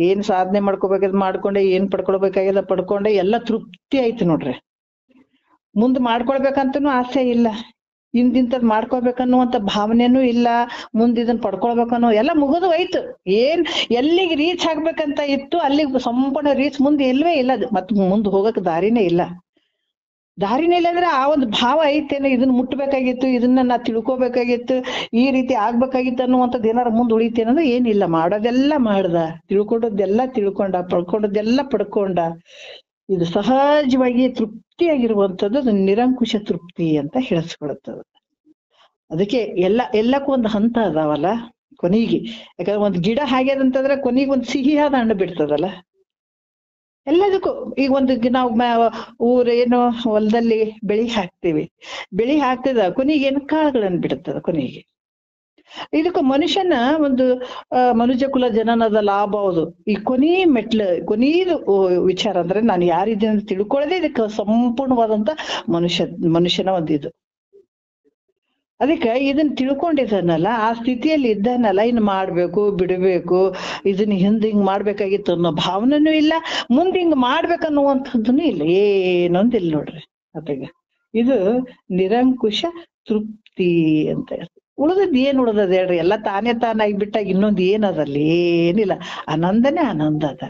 S1: ಏನ್ ಸಾಧನೆ ಮಾಡ್ಕೋಬೇಕಾದ್ ಮಾಡ್ಕೊಂಡೆ, ಏನ್ ಪಡ್ಕೊಳ್ಬೇಕಾಗ್ಯದ ಪಡ್ಕೊಂಡೆ, ಎಲ್ಲ ತೃಪ್ತಿ ಆಯ್ತು ನೋಡ್ರಿ. ಮುಂದ್ ಮಾಡ್ಕೊಳ್ಬೇಕಂತನೂ ಆಸೆ ಇಲ್ಲ, ಇಂತಿಂತದ್ ಮಾಡ್ಕೋಬೇಕನ್ನುವಂತ ಭಾವನೆನೂ ಇಲ್ಲ, ಮುಂದ್ ಇದನ್ ಪಡ್ಕೊಳ್ಬೇಕನ್ನೋ ಎಲ್ಲ ಮುಗಿದು ಹೋಯ್ತು. ಎಲ್ಲಿಗೆ ರೀಚ್ ಆಗ್ಬೇಕಂತ ಇತ್ತು ಅಲ್ಲಿಗೆ ಸಂಪೂರ್ಣ ರೀಚ್ ಮುಂದೆ ಇಲ್ವೇ ಇಲ್ಲ. ಅದು ಮತ್ ಮುಂದ್ ಹೋಗಕ್ ದಾರಿನೇ ಇಲ್ಲ ಅಂದ್ರೆ ಆ ಒಂದು ಭಾವ ಐತೇನೆ, ಇದನ್ನ ಮುಟ್ಬೇಕಾಗಿತ್ತು, ಇದನ್ನ ನಾ ತಿಳ್ಕೊಬೇಕಾಗಿತ್ತು, ಈ ರೀತಿ ಆಗ್ಬೇಕಾಗಿತ್ತು ಅನ್ನುವಂಥದ್ದು ಏನಾರ ಮುಂದ್ ಉಳಿತೇನಂದ್ರೆ ಏನಿಲ್ಲ. ಮಾಡೋದೆಲ್ಲ ಮಾಡ್ದ, ತಿಳ್ಕೊಂಡದ್ದೆಲ್ಲ ತಿಳ್ಕೊಂಡ, ಪಡ್ಕೊಂಡದ್ದೆಲ್ಲ ಪಡ್ಕೊಂಡ. ಇದು ಸಹಜವಾಗಿ ತೃಪ್ತಿಯಾಗಿರುವಂಥದ್ದು ಅದು ನಿರಂಕುಶ ತೃಪ್ತಿ ಅಂತ ಹೇಳಿಸ್ಕೊಳುತ್ತದೆ. ಅದಕ್ಕೆ ಎಲ್ಲಕ್ಕೂ ಒಂದು ಹಂತ ಅದಾವಲ್ಲ ಕೊನೆಗೆ. ಯಾಕಂದ್ರೆ ಒಂದ್ ಗಿಡ ಹಾಗ್ಯದಂತಂದ್ರೆ ಕೊನೆಗೆ ಒಂದ್ ಸಿಹಿಯಾದ ಹಣ್ಣು ಬಿಡ್ತದಲ್ಲ ಎಲ್ಲದಕ್ಕೂ. ಈಗ ಒಂದು ನಾವು ಏನೋ ಹೊಲದಲ್ಲಿ ಬೆಳಿ ಹಾಕ್ತಿದ ಕೊನೆಗೆ ಏನು ಕಾಳುಗಳನ್ನ ಬಿಡುತ್ತದ ಕೊನೆಗೆ. ಇದಕ್ಕೂ ಮನುಷ್ಯನ ಒಂದು ಮನುಜ ಕುಲ ಜನನದ ಲಾಭ ಹೌದು. ಈ ಕೊನೆಯದು ವಿಚಾರ ಅಂದ್ರೆ ನಾನು ಯಾರಿದ್ದೀನಿ ಅಂತ ತಿಳ್ಕೊಳ್ಳೋದೇ ಇದಕ್ಕೆ ಸಂಪೂರ್ಣವಾದಂತ ಮನುಷ್ಯನ ಒಂದು ಇದು. ಅದಕ್ಕೆ ಇದನ್ನ ತಿಳ್ಕೊಂಡಿದ್ದಾನಲ್ಲ, ಆ ಸ್ಥಿತಿಯಲ್ಲಿ ಇದ್ದಾನಲ್ಲ, ಇನ್ನು ಮಾಡ್ಬೇಕು ಬಿಡಬೇಕು, ಇದನ್ನ ಹಿಂಗ್ ಮಾಡ್ಬೇಕಾಗಿತ್ತು ಅನ್ನೋ ಭಾವನೆನೂ ಇಲ್ಲ, ಮುಂದೆ ಹಿಂಗ್ ಮಾಡ್ಬೇಕನ್ನುವಂಥದ್ದೂ ಇಲ್ಲ, ಏನೊಂದಿಲ್ಲ ನೋಡ್ರಿ. ಅದಕ್ಕೆ ಇದು ನಿರಂಕುಶ ತೃಪ್ತಿ ಅಂತ. ಉಳಿದದ್ ಏನ್ ಉಳಿದದ ಹೇಳ್ರಿ, ಎಲ್ಲ ತಾನಾಗಿಬಿಟ್ಟಾಗ ಇನ್ನೊಂದು ಏನದಲ್ಲಿ ಏನಿಲ್ಲ, ಆನಂದನೇ ಆನಂದ ಅದ.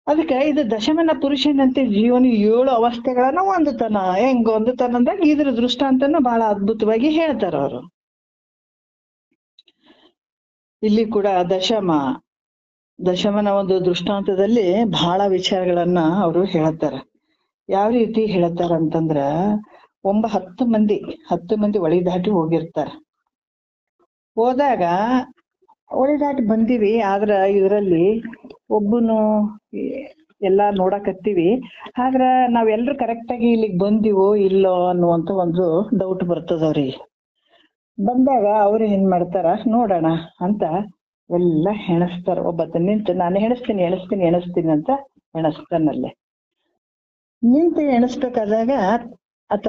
S1: ಅದಕ್ಕೆ ಇದು ದಶಮನ ಪುರುಷನಂತೆ ಜೀವನ 7 ಅವಸ್ಥೆಗಳನ್ನ ಹೊಂದುತ್ತಾನ ಅಂದಾಗ ಇದ್ರ ದೃಷ್ಟಾಂತನ ಬಹಳ ಅದ್ಭುತವಾಗಿ ಹೇಳ್ತಾರ ಅವರು. ಇಲ್ಲಿ ಕೂಡ ದಶಮನ ಒಂದು ದೃಷ್ಟಾಂತದಲ್ಲಿ ಬಹಳ ವಿಚಾರಗಳನ್ನ ಅವರು ಹೇಳ್ತಾರ. ಯಾವ ರೀತಿ ಹೇಳ್ತಾರ ಅಂತಂದ್ರ 10 ಮಂದಿ ಒಳಿ ದಾಟಿ ಹೋಗಿರ್ತಾರ. ಹೋದಾಗ ಒಳಿ ದಾಟಿ ಬಂದಿವಿ, ಆದ್ರ ಇದರಲ್ಲಿ ಒಬ್ಬನು ಎಲ್ಲಾ ನೋಡಕತ್ತೀವಿ, ಆದ್ರ ನಾವೆಲ್ರು ಕರೆಕ್ಟ್ ಆಗಿ ಇಲ್ಲಿಗೆ ಬಂದಿವೋ ಇಲ್ಲೋ ಅನ್ನುವಂತ ಒಂದು ಡೌಟ್ ಬರ್ತದ ಅವ್ರಿಗೆ. ಬಂದಾಗ ಅವ್ರು ಏನ್ ಮಾಡ್ತಾರ, ನೋಡೋಣ ಅಂತ ಎಲ್ಲ ಹೆಣಸ್ತಾರ. ಒಬ್ಬತ್ತ ನಿಂತು ನಾನು ಹೆಣಸ್ತೀನಿ ಅಂತ ಹೆಣಸ್ತಾನಲ್ಲೇ. ನಿಂತು ಎಣಿಸ್ಬೇಕಾದಾಗ ಆತ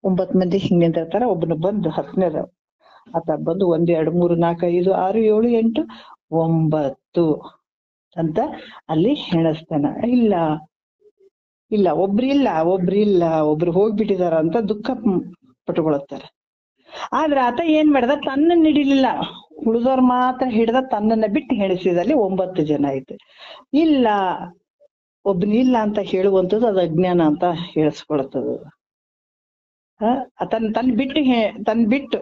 S1: 9 ಮಂದಿ ಹಿಂಗ್ ನಿಂತಿರ್ತಾರ. ಒಬ್ಬನು ಬಂದು 10ನೇದ ಆತ ಬಂದು 1 2 3 4 5 6 7 8 9 ಅಂತ ಅಲ್ಲಿ ಹೆಣಸ್ತಾನ. ಇಲ್ಲ ಒಬ್ರು ಹೋಗ್ಬಿಟ್ಟಿದಾರ ಅಂತ ದುಃಖ ಪಟ್ಕೊಳತ್ತಾರ. ಆದ್ರೆ ಆತ ಏನ್ ಮಾಡ್ದ, ತನ್ನನ್ನ ಹಿಡಿಲಿಲ್ಲ, ಉಳಿದವ್ರ ಮಾತ್ರ ಹಿಡ್ದ, ತನ್ನನ್ನ ಬಿಟ್ಟು ಹೆಣಿಸಿದಲ್ಲಿ 9 ಜನ ಆಯ್ತು. ಇಲ್ಲ ಒಬ್ನಿಲ್ಲ ಅಂತ ಹೇಳುವಂಥದ್ದು ಅದು ಅಜ್ಞಾನ ಅಂತ ಹೇಳಿಸ್ಕೊಳ್ತದ. ತನ್ ಬಿಟ್ಟು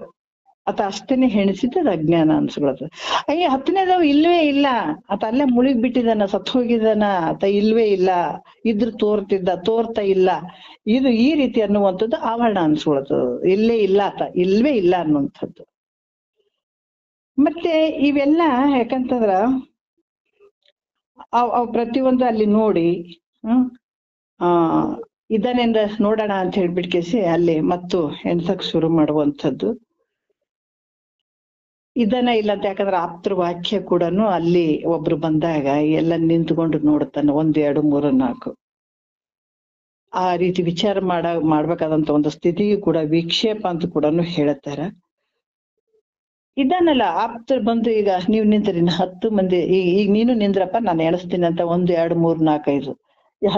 S1: ಆತ ಅಷ್ಟೇನೆ ಹೆಣಿಸಿದ್ದು ಅದು ಅಜ್ಞಾನ ಅನ್ಸ್ಕೊಳತದ. ಅಯ್ಯ ಹತ್ತನೇದವ್ ಇಲ್ವೇ ಇಲ್ಲ, ಆತ ಅಲ್ಲೇ ಮುಳುಗ್ ಬಿಟ್ಟಿದಾನ, ಸತ್ ಹೋಗಿದಾನ, ಆತ ಇಲ್ವೇ ಇಲ್ಲ, ಇದ್ರ ತೋರ್ತಾ ಇಲ್ಲ, ಇದು ಈ ರೀತಿ ಅನ್ನುವಂಥದ್ದು ಆವರಣ ಅನ್ಸ್ಕೊಳತದ. ಇಲ್ಲೇ ಇಲ್ಲ ಆತ, ಇಲ್ವೇ ಇಲ್ಲ ಅನ್ನುವಂಥದ್ದು. ಮತ್ತೆ ಇವೆಲ್ಲ ಯಾಕಂತಂದ್ರ ಅವ್ ಪ್ರತಿಯೊಂದು ಅಲ್ಲಿ ನೋಡಿ ಇದನ್ನಿಂದ ನೋಡೋಣ ಅಂತ ಹೇಳ್ಬಿಟ್ಕೇಸಿ ಅಲ್ಲಿ ಮತ್ತು ಎಣ್ಸಕ್ ಶುರು ಮಾಡುವಂಥದ್ದು. ಇದನ್ನ ಇಲ್ಲ ಅಂತ, ಯಾಕಂದ್ರೆ ಆಪ್ತರ ವಾಕ್ಯ ಕೂಡ ಅಲ್ಲಿ ಒಬ್ರು ಬಂದಾಗ ಎಲ್ಲ ನಿಂತ್ಕೊಂಡು ನೋಡ್ತಾನೆ 1 2 3 4 ಆ ರೀತಿ ವಿಚಾರ ಮಾಡ್ಬೇಕಾದಂತ ಒಂದು ಸ್ಥಿತಿಗೂ ಕೂಡ ವಿಕ್ಷೇಪ ಅಂತ ಕೂಡ ಹೇಳ್ತಾರ. ಇದನ್ನಲ್ಲ ಆಪ್ತರು ಬಂದು ಈಗ ನೀವ್ ನಿಂತ್ರಿ 10 ಮಂದಿ, ಈಗ ನೀನು ನಿಂದ್ರಪ್ಪ ನಾನು ಎಣಿಸ್ತೀನಿ ಅಂತ 1 2 3 4 5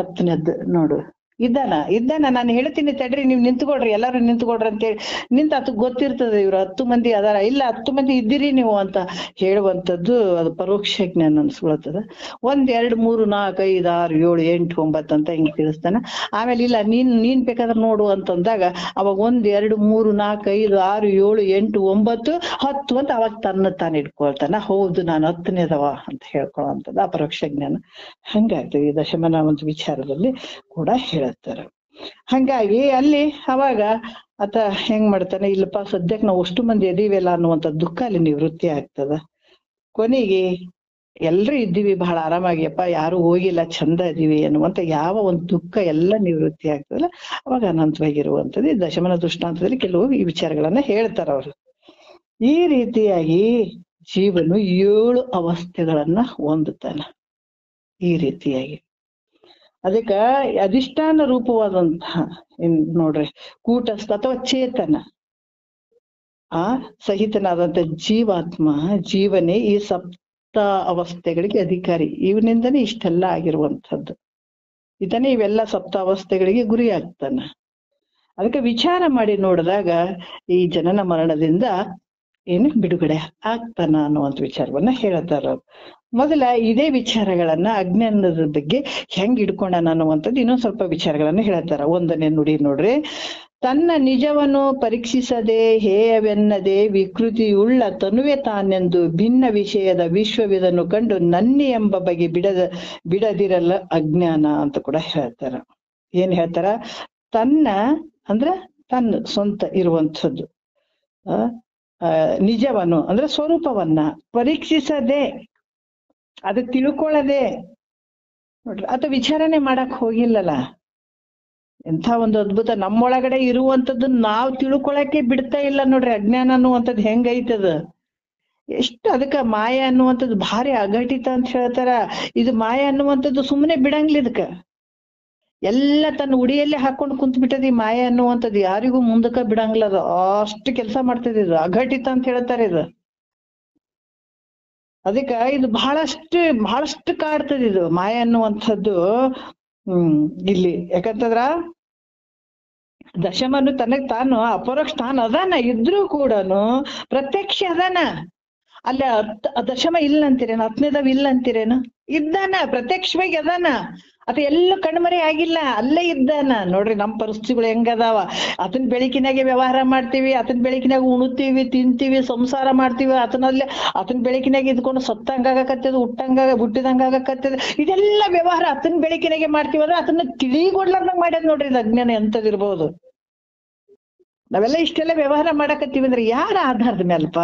S1: 10ನೇದ್ದು ನೋಡು, ಇದ್ದಾನ ನಾನು ಹೇಳ್ತೀನಿ ತಡ್ರಿ, ನೀವ್ ನಿಂತ್ಕೊಡ್ರಿ, ಎಲ್ಲಾರು ನಿಂತ್ಕೊಡ್ರಿ ಅಂತೇಳಿ ನಿಂತ ಅತ್ ಗೊತ್ತಿರ್ತದೆ ಇವ್ರು 10 ಮಂದಿ ಅದಾರ, ಇಲ್ಲ 10 ಮಂದಿ ಇದ್ದೀರಿ ನೀವು ಅಂತ ಹೇಳುವಂಥದ್ದು ಅದು ಪರೋಕ್ಷ ಜ್ಞಾನ ಅನ್ಸ್ಕೊಳ್ತದ. 1 2 3 4 5 6 7 8 9 ಅಂತ ಹಿಂಗ್ ತಿಳಿಸ್ತಾನ. ಆಮೇಲೆ ಇಲ್ಲ ನೀನ್ ಬೇಕಾದ್ರೆ ನೋಡು ಅಂತಂದಾಗ ಅವಾಗ 1 2 3 4 5 6 7 8 9 10 ಅಂತ ಅವಾಗ ತಾನು ಇಟ್ಕೊಳ್ತಾನ. ಹೌದು ನಾನು 10ನೇದವ ಅಂತ ಹೇಳ್ಕೊಳ್ಳುವಂಥದ್ದು ಅಪರೋಕ್ಷ ಜ್ಞಾನ. ಹಂಗಾಗ್ತದೆ ಈ ದಶಮನ ಒಂದು ವಿಚಾರದಲ್ಲಿ ಕೂಡ ಹೇಳ್ತಾರ. ಹಂಗಾಗಿ ಅಲ್ಲಿ ಅವಾಗ ಆತ ಹೆಂಗ್ ಮಾಡ್ತಾನೆ, ಇಲ್ಲಪ್ಪ ಸದ್ಯಕ್ಕೆ ನಾವು ಅಷ್ಟು ಮಂದಿ ಇದೀವಲ್ಲ ಅನ್ನುವಂಥ ದುಃಖ ಅಲ್ಲಿ ನಿವೃತ್ತಿ ಆಗ್ತದ. ಕೊನೆಗೆ ಎಲ್ರೂ ಇದ್ದೀವಿ ಬಹಳ ಆರಾಮಾಗಿಯಪ್ಪ, ಯಾರು ಹೋಗಿಲ್ಲ, ಚಂದ ಇದೀವಿ ಅನ್ನುವಂತ ಯಾವ ಒಂದು ದುಃಖ ಎಲ್ಲ ನಿವೃತ್ತಿ ಆಗ್ತದಲ್ಲ, ಅವಾಗ ಅನಂತವಾಗಿರುವಂಥದ್ದು. ಈ ದಶಮನ ದೃಷ್ಟಾಂತದಲ್ಲಿ ಕೆಲವು ಈ ವಿಚಾರಗಳನ್ನ ಹೇಳ್ತಾರ ಅವರು. ಈ ರೀತಿಯಾಗಿ ಜೀವನು 7 ಅವಸ್ಥೆಗಳನ್ನ ಹೊಂದುತ್ತಾನ. ಈ ರೀತಿಯಾಗಿ ಅದಕ್ಕ ಅಧಿಷ್ಠಾನ ರೂಪವಾದಂತಹ ನೋಡ್ರಿ ಕೂಟಸ್ಥ ಅಥವಾ ಚೇತನ ಸಹಿತನಾದಂತ ಜೀವನೇ ಈ ಸಪ್ತ ಅವಸ್ಥೆಗಳಿಗೆ ಅಧಿಕಾರಿ. ಇವನಿಂದನೇ ಇಷ್ಟೆಲ್ಲ ಆಗಿರುವಂಥದ್ದು. ಇದನ್ನೇ ಇವೆಲ್ಲ ಸಪ್ತ ಅವಸ್ಥೆಗಳಿಗೆ ಗುರಿ ಆಗ್ತಾನ. ಅದಕ್ಕೆ ವಿಚಾರ ಮಾಡಿ ನೋಡಿದಾಗ ಈ ಜನನ ಮರಣದಿಂದ ಬಿಡುಗಡೆ ಆಗ್ತಾನ ಅನ್ನುವಂಥ ವಿಚಾರವನ್ನ ಹೇಳ್ತಾರ. ಮೊದಲ ಇದೇ ವಿಚಾರಗಳನ್ನ ಅಜ್ಞಾನದ ಬಗ್ಗೆ ಹೆಂಗ್ ಇಡ್ಕೊಂಡಾನ ಅನ್ನುವಂಥದ್ದು ಇನ್ನೊಂದ್ ಸ್ವಲ್ಪ ವಿಚಾರಗಳನ್ನ ಹೇಳ್ತಾರ. 1ನೇ ನುಡಿ ನೋಡ್ರಿ, ತನ್ನ ನಿಜವನ್ನು ಪರೀಕ್ಷಿಸದೆ ಹೇಯವೆನ್ನದೆ ವಿಕೃತಿಯುಳ್ಳ ತನುವೆ ತಾನೆಂದು ಭಿನ್ನ ವಿಷಯದ ವಿಶ್ವವಿದನ್ನು ಕಂಡು ನನ್ನಿ ಎಂಬ ಬಗೆ ಬಿಡದಿರಲ್ಲ ಅಜ್ಞಾನ ಅಂತ ಕೂಡ ಹೇಳ್ತಾರ. ಏನ್ ಹೇಳ್ತಾರ, ತನ್ನ ಸ್ವಂತ ಇರುವಂಥದ್ದು ನಿಜವನ್ನು ಅಂದ್ರೆ ಸ್ವರೂಪವನ್ನ ಪರೀಕ್ಷಿಸದೆ, ಅದು ತಿಳ್ಕೊಳ್ಳದೆ ನೋಡ್ರಿ ಆತ ವಿಚಾರಣೆ ಮಾಡಕ್ ಹೋಗಿಲ್ಲಲ್ಲ. ಎಂಥ ಒಂದು ಅದ್ಭುತ, ನಮ್ಮೊಳಗಡೆ ಇರುವಂತದ್ದು ನಾವ್ ತಿಳ್ಕೊಳಕ್ಕೆ ಬಿಡ್ತಾ ಇಲ್ಲ ನೋಡ್ರಿ. ಅಜ್ಞಾನ ಅನ್ನುವಂಥದ್ದು ಹೆಂಗೈತದ, ಎಷ್ಟು ಅದಕ್ಕ ಮಾಯ ಅನ್ನುವಂಥದ್ದು ಭಾರಿ ಅಘಟಿತ ಅಂತ ಹೇಳ್ತಾರ. ಇದು ಮಾಯ ಅನ್ನುವಂಥದ್ದು ಸುಮ್ಮನೆ ಬಿಡಂಗಿಲ್ಲ, ಇದಕ್ಕ ಎಲ್ಲ ತನ್ನ ಉಡಿಯಲ್ಲೇ ಹಾಕೊಂಡು ಕುಂತ್ ಬಿಟ್ಟದ ಈ ಮಾಯ ಅನ್ನುವಂಥದ್ದು, ಯಾರಿಗೂ ಮುಂದಕ್ಕ ಬಿಡಂಗಿಲ್ಲ. ಅದು ಅಷ್ಟು ಕೆಲಸ ಮಾಡ್ತದ, ಇದು ಅಘಟಿತ ಅಂತ ಹೇಳ್ತಾರೆ. ಇದು ಅದಕ್ಕ ಇದು ಬಹಳಷ್ಟು ಕಾಡ್ತದ ಇದು ಮಾಯ ಅನ್ನುವಂಥದ್ದು. ಇಲ್ಲಿ ಯಾಕಂತಂದ್ರ ದಶಮನು ತನಗ್ ತಾನು ಅಪರೋಕ್ಷ ತಾನು ಅದಾನ, ಇದ್ರೂ ಕೂಡನು ಪ್ರತ್ಯಕ್ಷ ಅದಾನ. ಅಲ್ಲ ದಶಮ ಇಲ್ಲ ಅಂತೀರೇನು, 10ನೇದವ ಇಲ್ಲ ಅಂತೀರೇನು? ಇದ್ದಾನ, ಪ್ರತ್ಯಕ್ಷವಾಗಿ ಅದಾನ. ಅತ ಎಲ್ಲ ಕಣ್ಮರೆ ಆಗಿಲ್ಲ, ಅಲ್ಲೇ ಇದ್ದಾನ. ನೋಡ್ರಿ ನಮ್ ಪರಿಸ್ಥಿತಿಗಳು ಹೆಂಗದಾವ. ಆತನ ಬೆಳಕಿನಾಗೆ ವ್ಯವಹಾರ ಮಾಡ್ತೀವಿ, ಆತನ ಬೆಳಕಿನಾಗ ಉಣ್ತೀವಿ, ತಿಂತೀವಿ, ಸಂಸಾರ ಮಾಡ್ತೀವಿ. ಆತನ ಬೆಳಕಿನಾಗ ಇದ್ಕೊಂಡು ಸತ್ತಂಗಾಗತ್ತದ, ಹುಟ್ಟಿದಂಗ ಆಗಕತ್ತದ. ಇದೆಲ್ಲ ವ್ಯವಹಾರ ಆತನ ಬೆಳಕಿನಾಗೆ ಮಾಡ್ತೀವಂದ್ರೆ ಅದನ್ನ ತಿಳಿಗೊಡ್ಲಾರ್ದಂಗ ಮಾಡ್ಯದ ನೋಡ್ರಿ. ಇದು ಅಜ್ಞಾನ ಎಂತದಿರ್ಬೋದು. ನಾವೆಲ್ಲ ಇಷ್ಟೆಲ್ಲ ವ್ಯವಹಾರ ಮಾಡಕತ್ತೀವಿ ಅಂದ್ರೆ ಯಾರ ಆಧಾರದ ಮೇಲಪ್ಪ?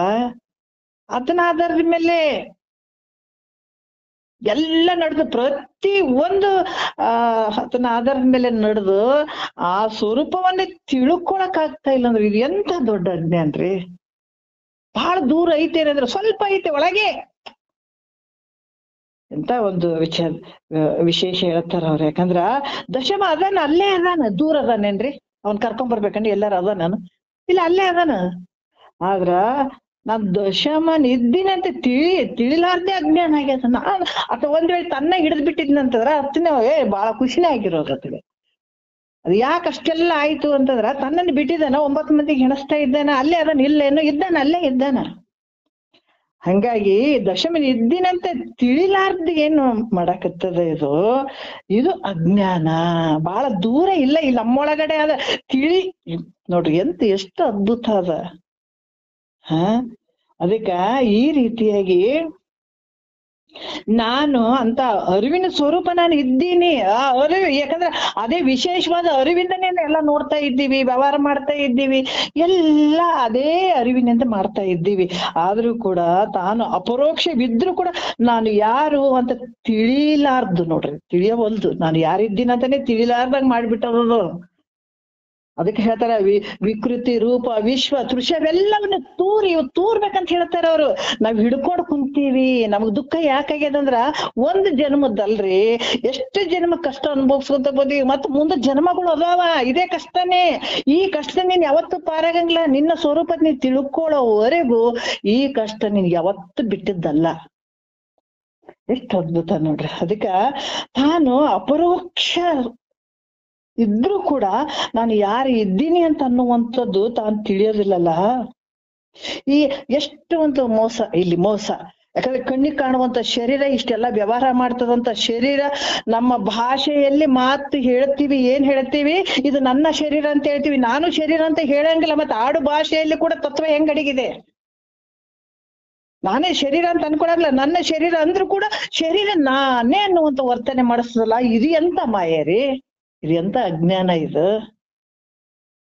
S1: ಆತನ ಆಧಾರದ ಮೇಲೆ ಎಲ್ಲ ನಡೆದು, ಪ್ರತಿ ಒಂದು ಆತನ ಆಧಾರದ ಮೇಲೆ ನಡೆದು ಆ ಸ್ವರೂಪವನ್ನೇ ತಿಳ್ಕೊಳಕ್ ಆಗ್ತಾ ಇಲ್ಲ ಅಂದ್ರೆ ಇದು ಎಂತ ದೊಡ್ಡ ಅಜ್ಞಾನ್ರಿ. ಬಹಳ ದೂರ ಐತೆ ಅಂದ್ರೆ ಸ್ವಲ್ಪ ಐತೆ ಒಳಗೆ. ಎಂತ ಒಂದು ವಿಶೇಷ ಹೇಳ್ತಾರ ಅವ್ರು. ಯಾಕಂದ್ರ ದಶಮ ಅದಾನ, ಅಲ್ಲೇ ಅದಾನ, ದೂರ ಅದಾನೇನ್ರಿ? ಅವ್ನ್ ಕರ್ಕೊಂಡ್ ಎಲ್ಲಾರು ಅದ ನಾನು ಇಲ್ಲ, ಅಲ್ಲೇ ಅದಾನ. ಆದ್ರ ನಾನ್ ದಶಮನ್ ಇದ್ದೀನಂತ ತಿಳಿಲಾರ್ದೆ ಅಜ್ಞಾನ ಆಗ್ಯದ. ಅಥವಾ ಒಂದ್ ವೇಳೆ ತನ್ನ ಹಿಡಿದ್ ಬಿಟ್ಟಿದ್ನಂತಂದ್ರ ಅತ್ತನೇ ಬಹಳ ಖುಷಿನೇ ಆಗಿರೋದು ಅತ್ತಿಗೆ. ಅದು ಯಾಕೆ ಅಷ್ಟೆಲ್ಲ ಆಯ್ತು ಅಂತಂದ್ರ ತನ್ನನ್ನು ಬಿಟ್ಟಿದ್ದಾನ, 9 ಮಂದಿಗೆ ಹೆಣಸ್ತಾ ಇದ್ದಾನ, ಅಲ್ಲೇ ಅದನ್ನ ಇಲ್ಲೇನು ಇದ್ದಾನ, ಅಲ್ಲೇ ಇದ್ದಾನ. ಹಂಗಾಗಿ ದಶಮಿ ಇದ್ದೀನಂತ ತಿಳಿಲಾರ್ದ ಏನು ಮಾಡಾಕತ್ತದ ಇದು ಇದು ಅಜ್ಞಾನ. ಬಹಳ ದೂರ ಇಲ್ಲ, ಇಲ್ಲಿ ನಮ್ಮೊಳಗಡೆ ಅದ ತಿಳಿ ನೋಡ್ರಿ ಎಷ್ಟು ಅದ್ಭುತ ಅದ. ಅದಕ್ಕ ಈ ರೀತಿಯಾಗಿ ನಾನು ಅಂತ ಅರಿವಿನ ಸ್ವರೂಪ ನಾನು ಇದ್ದೀನಿ. ಆ ಅರಿವು, ಯಾಕಂದ್ರೆ ಅದೇ ವಿಶೇಷವಾದ ಅರಿವಿಂದನೇ ಎಲ್ಲ ನೋಡ್ತಾ ಇದ್ದೀವಿ, ವ್ಯವಹಾರ ಮಾಡ್ತಾ ಇದ್ದೀವಿ, ಎಲ್ಲ ಅದೇ ಅರಿವಿನಿಂದ ಮಾಡ್ತಾ ಇದ್ದೀವಿ. ಆದ್ರೂ ಕೂಡ ತಾನು ಅಪರೋಕ್ಷವಿದ್ರು ಕೂಡ ನಾನು ಯಾರು ಅಂತ ತಿಳಿಲಾರ್ದು ನೋಡ್ರಿ, ತಿಳಿಯವಲ್ದು. ನಾನು ಯಾರಿದ್ದೀನಿ ಅಂತಾನೆ ತಿಳಿಲಾರ್ದಂಗ್ ಮಾಡ್ಬಿಟ್ಟದು. ಅದಕ್ಕೆ ಹೇಳ್ತಾರ ವಿಕೃತಿ ರೂಪ ವಿಶ್ವ ದೃಶ್ಯವೆಲ್ಲವನ್ನ ತೂರ್ಬೇಕಂತ ಹೇಳ್ತಾರ ಅವ್ರು. ನಾವ್ ಹಿಡ್ಕೊಂಡ್ ಕುಂತೀವಿ. ನಮಗ್ ದುಃಖ ಯಾಕಾಗ್ಯದಂದ್ರ ಒಂದ್ ಜನ್ಮದಲ್ರಿ, ಎಷ್ಟು ಜನ್ಮ ಕಷ್ಟ ಅನುಭವಿಸ್ಕೊಂತ ಬಂದೀವಿ. ಮತ್ ಮುಂದೆ ಜನ್ಮಗಳು ಅದಾವ, ಇದೇ ಕಷ್ಟನೇ. ಈ ಕಷ್ಟ ನೀನ್ ಯಾವತ್ತು ಪಾರಾಗಂಗಿಲ್ಲ. ನಿನ್ನ ಸ್ವರೂಪ ನೀನ್ ತಿಳ್ಕೊಳ್ಳೋವರೆಗೂ ಈ ಕಷ್ಟ ನೀನ್ ಯಾವತ್ತು ಬಿಟ್ಟಿದ್ದಲ್ಲ. ಎಷ್ಟು ಅದ್ಭುತ ನೋಡ್ರಿ. ಅದಕ್ಕ ತಾನು ಅಪರೋಕ್ಷ ಇದ್ರೂ ಕೂಡ ನಾನು ಯಾರು ಇದ್ದೀನಿ ಅಂತ ಅನ್ನುವಂಥದ್ದು ತಾನು ತಿಳಿಯೋದಿಲ್ಲಲ್ಲ. ಈ ಎಷ್ಟು ಒಂದು ಮೋಸ, ಇಲ್ಲಿ ಮೋಸ. ಯಾಕಂದ್ರೆ ಕಣ್ಣಿಗೆ ಕಾಣುವಂತ ಶರೀರ ಇಷ್ಟೆಲ್ಲ ವ್ಯವಹಾರ ಮಾಡ್ತದಂತ ಶರೀರ. ನಮ್ಮ ಭಾಷೆಯಲ್ಲಿ ಮಾತು ಹೇಳ್ತೀವಿ, ಏನ್ ಹೇಳ್ತೀವಿ, ಇದು ನನ್ನ ಶರೀರ ಅಂತ ಹೇಳ್ತೀವಿ. ನಾನು ಶರೀರ ಅಂತ ಹೇಳಂಗಿಲ್ಲ. ಮತ್ತೆ ಆಡು ಭಾಷೆಯಲ್ಲಿ ಕೂಡ ತತ್ವ ಹೆಂಗ್ ಅಡಗಿದೆ. ನಾನೇ ಶರೀರ ಅಂತ ಅನ್ಕೊಳಂಗಿಲ್ಲ. ನನ್ನ ಶರೀರ ಅಂದ್ರೂ ಕೂಡ ಶರೀರ ನಾನೇ ಅನ್ನುವಂತ ವರ್ತನೆ ಮಾಡಿಸ್ತದಲ್ಲ. ಇದು ಎಂತ ಮಾಯೆ ರೀ, ಇದು ಎಂತ ಅಜ್ಞಾನ. ಇದು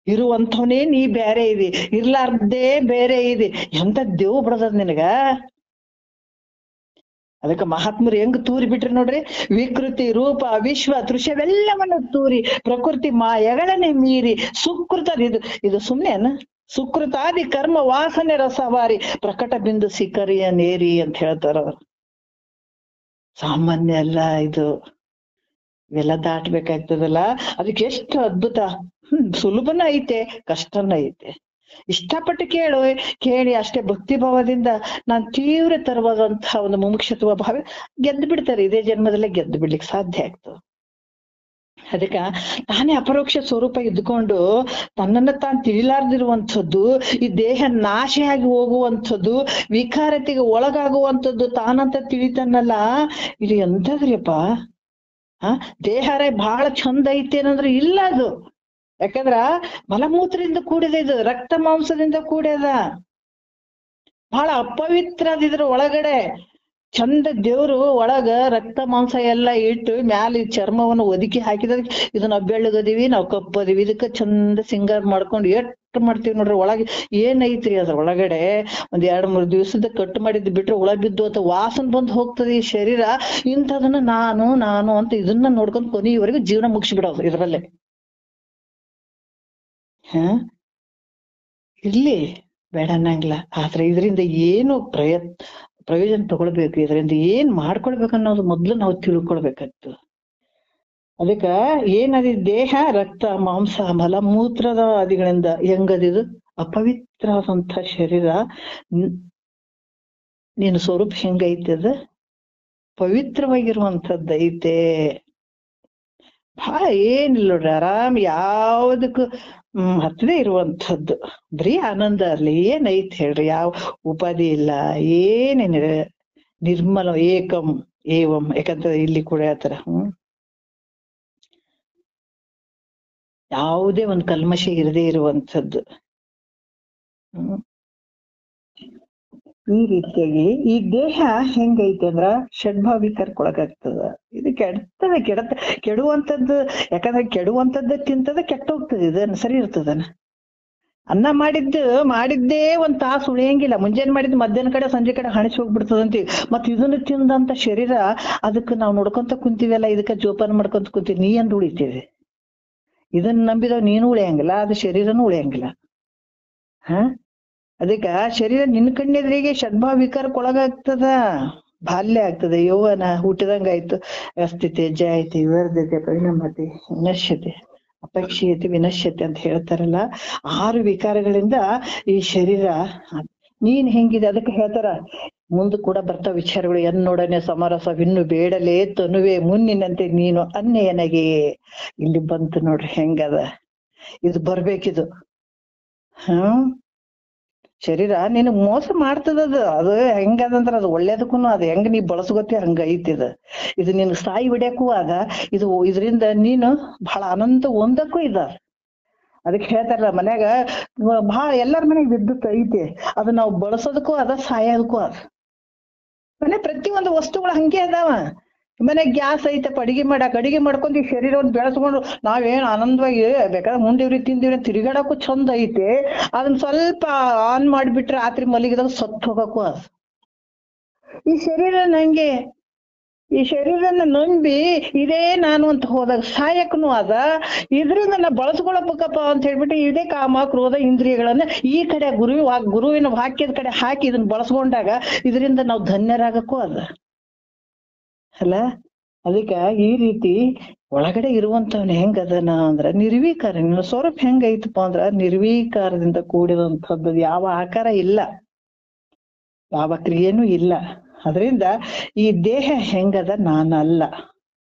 S1: ಇರುವಂಥವನೇ ನೀ ಬೇರೆ ಇದೆ, ಇರ್ಲಾರ್ದೇ ಬೇರೆ ಇದೆ. ಎಂತ ದೇವ್ ಬಿಡದ ನಿನಗ. ಅದಕ್ಕೆ ಮಹಾತ್ಮರು ಹೆಂಗ್ ತೂರಿ ಬಿಟ್ರಿ ನೋಡ್ರಿ. ವಿಕೃತಿ ರೂಪ ವಿಶ್ವ ದೃಶ್ಯವೆಲ್ಲವನ್ನು ತೂರಿ ಪ್ರಕೃತಿ ಮಾಯಗಳನ್ನೇ ಮೀರಿ ಸುಕೃತ. ಇದು ಸುಮ್ನೆನ ಸುಕೃತಾದಿ ಕರ್ಮ ವಾಸನೆ ರಸವಾರಿ ಪ್ರಕಟ ಬಿಂದು ಶಿಖರಿಯ ನೇರಿ ಅಂತ ಹೇಳ್ತಾರ ಅವ್ರು. ಸಾಮಾನ್ಯ ಅಲ್ಲ ಇದು, ಇವೆಲ್ಲ ದಾಟ್ಬೇಕಾಗ್ತದಲ್ಲ. ಅದಕ್ಕೆ ಎಷ್ಟು ಅದ್ಭುತ. ಸುಲಭನ ಐತೆ, ಕಷ್ಟನ ಐತೆ. ಇಷ್ಟಪಟ್ಟು ಕೇಳಿ ಅಷ್ಟೇ ಭಕ್ತಿ ಭಾವದಿಂದ ನಾನ್ ತೀವ್ರ ತರವಾದಂತಹ ಒಂದು ಮುಮುಕ್ಷತ್ವ ಭಾವ ಗೆದ್ದು ಬಿಡ್ತಾರೆ. ಇದೇ ಜನ್ಮದಲ್ಲೇ ಗೆದ್ದು ಬಿಡ್ಲಿಕ್ಕೆ ಸಾಧ್ಯ ಆಗ್ತದೆ. ಅದಕ್ಕ ತಾನೇ ಅಪರೋಕ್ಷ ಸ್ವರೂಪ ಇದ್ಕೊಂಡು ತನ್ನನ್ನ ತಾನು ತಿಳಿಲಾರ್ದಿರುವಂಥದ್ದು, ಈ ದೇಹ ನಾಶ ಆಗಿ ಹೋಗುವಂಥದ್ದು, ವಿಕಾರತೆಗೆ ಒಳಗಾಗುವಂಥದ್ದು ತಾನಂತ ತಿಳಿತಾನಲ್ಲ. ಇದು ಎಂತದ್ರಿಯಪ್ಪ. ದೇಹರೇ ಬಹಳ ಚಂದ ಐತಿ ಏನಂದ್ರೆ ಇಲ್ಲ ಅದು. ಯಾಕಂದ್ರ ಮಲಮೂತ್ರದಿಂದ ಕೂಡಿದ, ಇದು ರಕ್ತ ಮಾಂಸದಿಂದ ಕೂಡ್ಯದ. ಬಹಳ ಅಪವಿತ್ರ ಅದಿದ್ರ ಒಳಗಡೆ. ಚಂದ ದೇವ್ರು ಒಳಗ ರಕ್ತ ಮಾಂಸ ಎಲ್ಲ ಇಟ್ಟು ಮ್ಯಾಲ ಚರ್ಮವನ್ನು ಒದಕಿ ಹಾಕಿದ. ಇದು ನಾವ್ ಬೆಳ್ಳಗದೀವಿ, ನಾವ್ ಕಪ್ಪದೀವಿ, ಇದಕ್ಕ ಚಂದ ಸಿಂಗಾರ ಮಾಡ್ಕೊಂಡು ಎಷ್ಟ್ ಮಾಡ್ತೀವಿ ನೋಡ್ರಿ. ಒಳಗೆ ಏನೈತ್ರಿ ಅದ್ರ ಒಳಗಡೆ. ಒಂದ್ 2-3 ದಿವಸದ ಕಟ್ ಮಾಡಿದ್ ಬಿಟ್ರೆ ಒಳಗ್ ಬಿದ್ದು ಅಥವಾ ವಾಸನ್ ಬಂದ್ ಹೋಗ್ತದೆ ಈ ಶರೀರ. ಇಂಥದನ್ನ ನಾನು ಅಂತ ಇದನ್ನ ನೋಡ್ಕೊಂಡ್ ಕೊನೆಯವರೆಗೂ ಜೀವನ ಮುಗಿಸ್ಬಿಡೋದು ಇದ್ರಲ್ಲೇ. ಇರ್ಲಿ ಬೇಡ ಅನ್ನಂಗಿಲ್ಲ. ಆದ್ರೆ ಇದರಿಂದ ಏನು ಪ್ರಯೋಜನ ತಗೊಳ್ಬೇಕು, ಇದರಿಂದ ಏನ್ ಮಾಡ್ಕೊಳ್ಬೇಕು ಅನ್ನೋದು ಮೊದ್ಲು ನಾವು ತಿಳ್ಕೊಳ್ಬೇಕಾಗ್ತದೆ. ಅದಕ್ಕ ಏನದಿ ದೇಹ ರಕ್ತ ಮಾಂಸ ಮಲಮೂತ್ರದ ಆದಿಗಳಿಂದ ಹೆಂಗದಿದು ಅಪವಿತ್ರ ಆದಂತ ಶರೀರ. ನೀನು ಸ್ವರೂಪ ಹೆಂಗೈತದ ಪವಿತ್ರವಾಗಿರುವಂತದ್ದು ಐತೆ. ಬಹಳ ಏನಿಲ್ಲ ನೋಡ್ರಿ, ಆರಾಮ್ ಯಾವ್ದಕ್ಕೂ ಹತ್ತದೇ ಇರುವಂಥದ್ದು. ಬರೀ ಆನಂದ ಅರ್ಲಿ. ಏನೈತ್ ಹೇಳ್ರಿ, ಯಾವ ಉಪಾಧಿ ಇಲ್ಲ, ಏನೇನಿದೆ. ನಿರ್ಮಲ ಏಕಂ ಏವಂ. ಯಾಕಂತ ಇಲ್ಲಿ ಕೂಡ ಹೇಳ್ತಾರ. ಯಾವುದೇ ಒಂದು ಕಲ್ಮಶ ಇರದೇ ಇರುವಂಥದ್ದು. ಈ ರೀತಿಯಾಗಿ ಈ ದೇಹ ಹೆಂಗೈತೆ ಅಂದ್ರ ಷಡ್ಭಾವಿಕರ್ಕೊಳಗಾಗ್ತದ. ಇದು ಕೆಡುವಂಥದ್ದು. ಯಾಕಂದ್ರೆ ಕೆಡುವಂಥದ್ದು ತಿಂತದ ಕೆಟ್ಟ ಹೋಗ್ತದೆ. ಇದನ್ನ ಸರಿ ಇರ್ತದನ. ಅನ್ನ ಮಾಡಿದ್ದೇ ಒಂದ್ ತಾಸು ಉಳಿಯಂಗಿಲ್ಲ. ಮುಂಜಾನೆ ಮಾಡಿದ್ ಮಧ್ಯಾಹ್ನ ಕಡೆ ಸಂಜೆ ಕಡೆ ಹಣಿಸಿ ಹೋಗ್ಬಿಡ್ತದಂತೀವಿ. ಮತ್ ಇದನ್ನ ತಿಂದಂತ ಶರೀರ ಅದಕ್ಕೆ ನಾವು ನೋಡ್ಕೊಂತ ಕುಂತೀವಲ್ಲ, ಇದಕ್ಕ ಜೋಪಾನ ಮಾಡ್ಕೊಂತ ಕುಂತೀವಿ. ನೀ ಎಂದ್ ಉಳಿತೀವಿ? ಇದನ್ನ ನಂಬಿದವ್ ನೀನು ಉಳಿಯಂಗಿಲ್ಲ, ಅದು ಶರೀರನೂ ಉಳಿಯಂಗಿಲ್ಲ. ಅದಕ್ಕ ಶರೀರ ನಿನ್ ಕಣ್ಣೆದ್ರಿಗೆ ಷಡ್ಭಾವ ವಿಕಾರಕ್ಕೊಳಗಾಗ್ತದ. ಬಾಲ್ಯ ಆಗ್ತದೆ, ಯೌವನ ಹುಟ್ಟಿದಂಗಾಯ್ತು, ಅಸ್ಥಿತೆ ಜಾಯತೆ ವಿವರ್ಧತೆ ಪರಿಣಾಮತೆ ವಿನಶ್ಯತೆ ಅಪೇಕ್ಷೀಯತೆ ವಿನಶ್ಯತೆ ಅಂತ ಹೇಳ್ತಾರಲ್ಲ. 6 ವಿಕಾರಗಳಿಂದ ಈ ಶರೀರ. ನೀನ್ ಹೆಂಗಿದೆ ಅದಕ್ಕೆ ಹೇಳ್ತಾರ. ಮುಂದೆ ಕೂಡ ಬರ್ತಾವ ವಿಚಾರಗಳು. ಎನ್ನೊಡನೆ ಸಮರಸವಿನ್ನು ಬೇಡಲೇ ತನುವೆ ಮುನ್ನಿನಂತೆ ನೀನು ಅನ್ನೆಯನಗೆ. ಇಲ್ಲಿ ಬಂತು ನೋಡ್ರಿ ಹೆಂಗದ. ಇದು ಬರ್ಬೇಕಿದು. ಶರೀರ ನಿನಗ್ ಮೋಸ ಮಾಡ್ತದದು. ಅದು ಹೆಂಗದಂದ್ರ ಅದು ಒಳ್ಳೇದಕ್ಕೂ ಅದು ಹೆಂಗ್ ನೀ ಬಳಸ್ಕೊತಿ ಹಂಗ ಐತಿ ಇದು ನಿನ್ ಸಾಯಿ ಹೊಡ್ಯಕ್ಕೂ ಅದ, ಇದರಿಂದ ನೀನು ಬಹಳ ಆನಂದ ಹೊಂದಕ್ಕೂ ಇದ. ಅದಕ್ಕೆ ಹೇಳ್ತಾರಲ್ಲ ಮನ್ಯಾಗ ಬಹಳ ಎಲ್ಲಾರ ಮನೆಗ್ ವಿದ್ಯುತ್ ಐತಿ, ಅದು ನಾವು ಬಳಸೋದಕ್ಕೂ ಅದ, ಸಾಯೋದಕ್ಕೂ ಅದ. ಮನೆ ಪ್ರತಿಯೊಂದು ವಸ್ತುಗಳು ಹಂಗೆ ಅದಾವ. ಮನೆಗ್ ಗ್ಯಾಸ್ ಐತಪ್ಪ ಅಡಿಗೆ ಮಾಡ್ಕೊಂಡು ಈ ಶರೀರವನ್ನು ಬೆಳೆಸ್ಕೊಂಡು ನಾವೇನ್ ಆನಂದವಾಗಿ ಬೇಕಾದ್ರೆ ಮುಂದಿವ್ರಿ ತಿಂದಿವ್ರಿ ತಿರುಗಾಡಕ್ಕೂ ಚಂದ ಐತಿ. ಅದನ್ನ ಸ್ವಲ್ಪ ಆನ್ ಮಾಡ್ಬಿಟ್ರೆ ರಾತ್ರಿ ಮಲಗಿದಾಗ ಸತ್ತು ಹೋಗಕ್ಕೂ ಅದ. ಈ ಶರೀರ ನಂಗೆ, ಈ ಶರೀರನ ನಂಬಿ ಇದೇ ನಾನು ಅಂತ ಹೋದಾಗ ಸಾಯಕ್ಕೂ ಅದ. ಇದರಿಂದ ನಾ ಬಳಸ್ಕೊಳಬೇಕಪ್ಪ ಅಂತ ಹೇಳ್ಬಿಟ್ಟು ಇದೇ ಕಾಮ ಕ್ರೋಧ ಇಂದ್ರಿಯಗಳನ್ನ ಈ ಕಡೆ ಗುರುವಿನ ವಾಕ್ಯದ ಕಡೆ ಹಾಕಿ ಇದನ್ನ ಬಳಸ್ಕೊಂಡಾಗ ಇದರಿಂದ ನಾವು ಧನ್ಯರಾಗಕ್ಕೂ ಅದ ಅಲ್ಲ. ಅದಕ್ಕ ಈ ರೀತಿ ಒಳಗಡೆ ಇರುವಂತವನ್ ಹೆಂಗದನ ಅಂದ್ರ ನಿರ್ವೀಕಾರ. ನಿನ್ನ ಸ್ವರೂಪ ಹೆಂಗ ಐತಪ್ಪ ಅಂದ್ರ ನಿರ್ವೀಕಾರದಿಂದ ಕೂಡಿದಂಥದ್ದು, ಯಾವ ಆಕಾರ ಇಲ್ಲ, ಯಾವ ಕ್ರಿಯೆನೂ ಇಲ್ಲ. ಅದರಿಂದ ಈ ದೇಹ ಹೆಂಗದ ನಾನಲ್ಲ.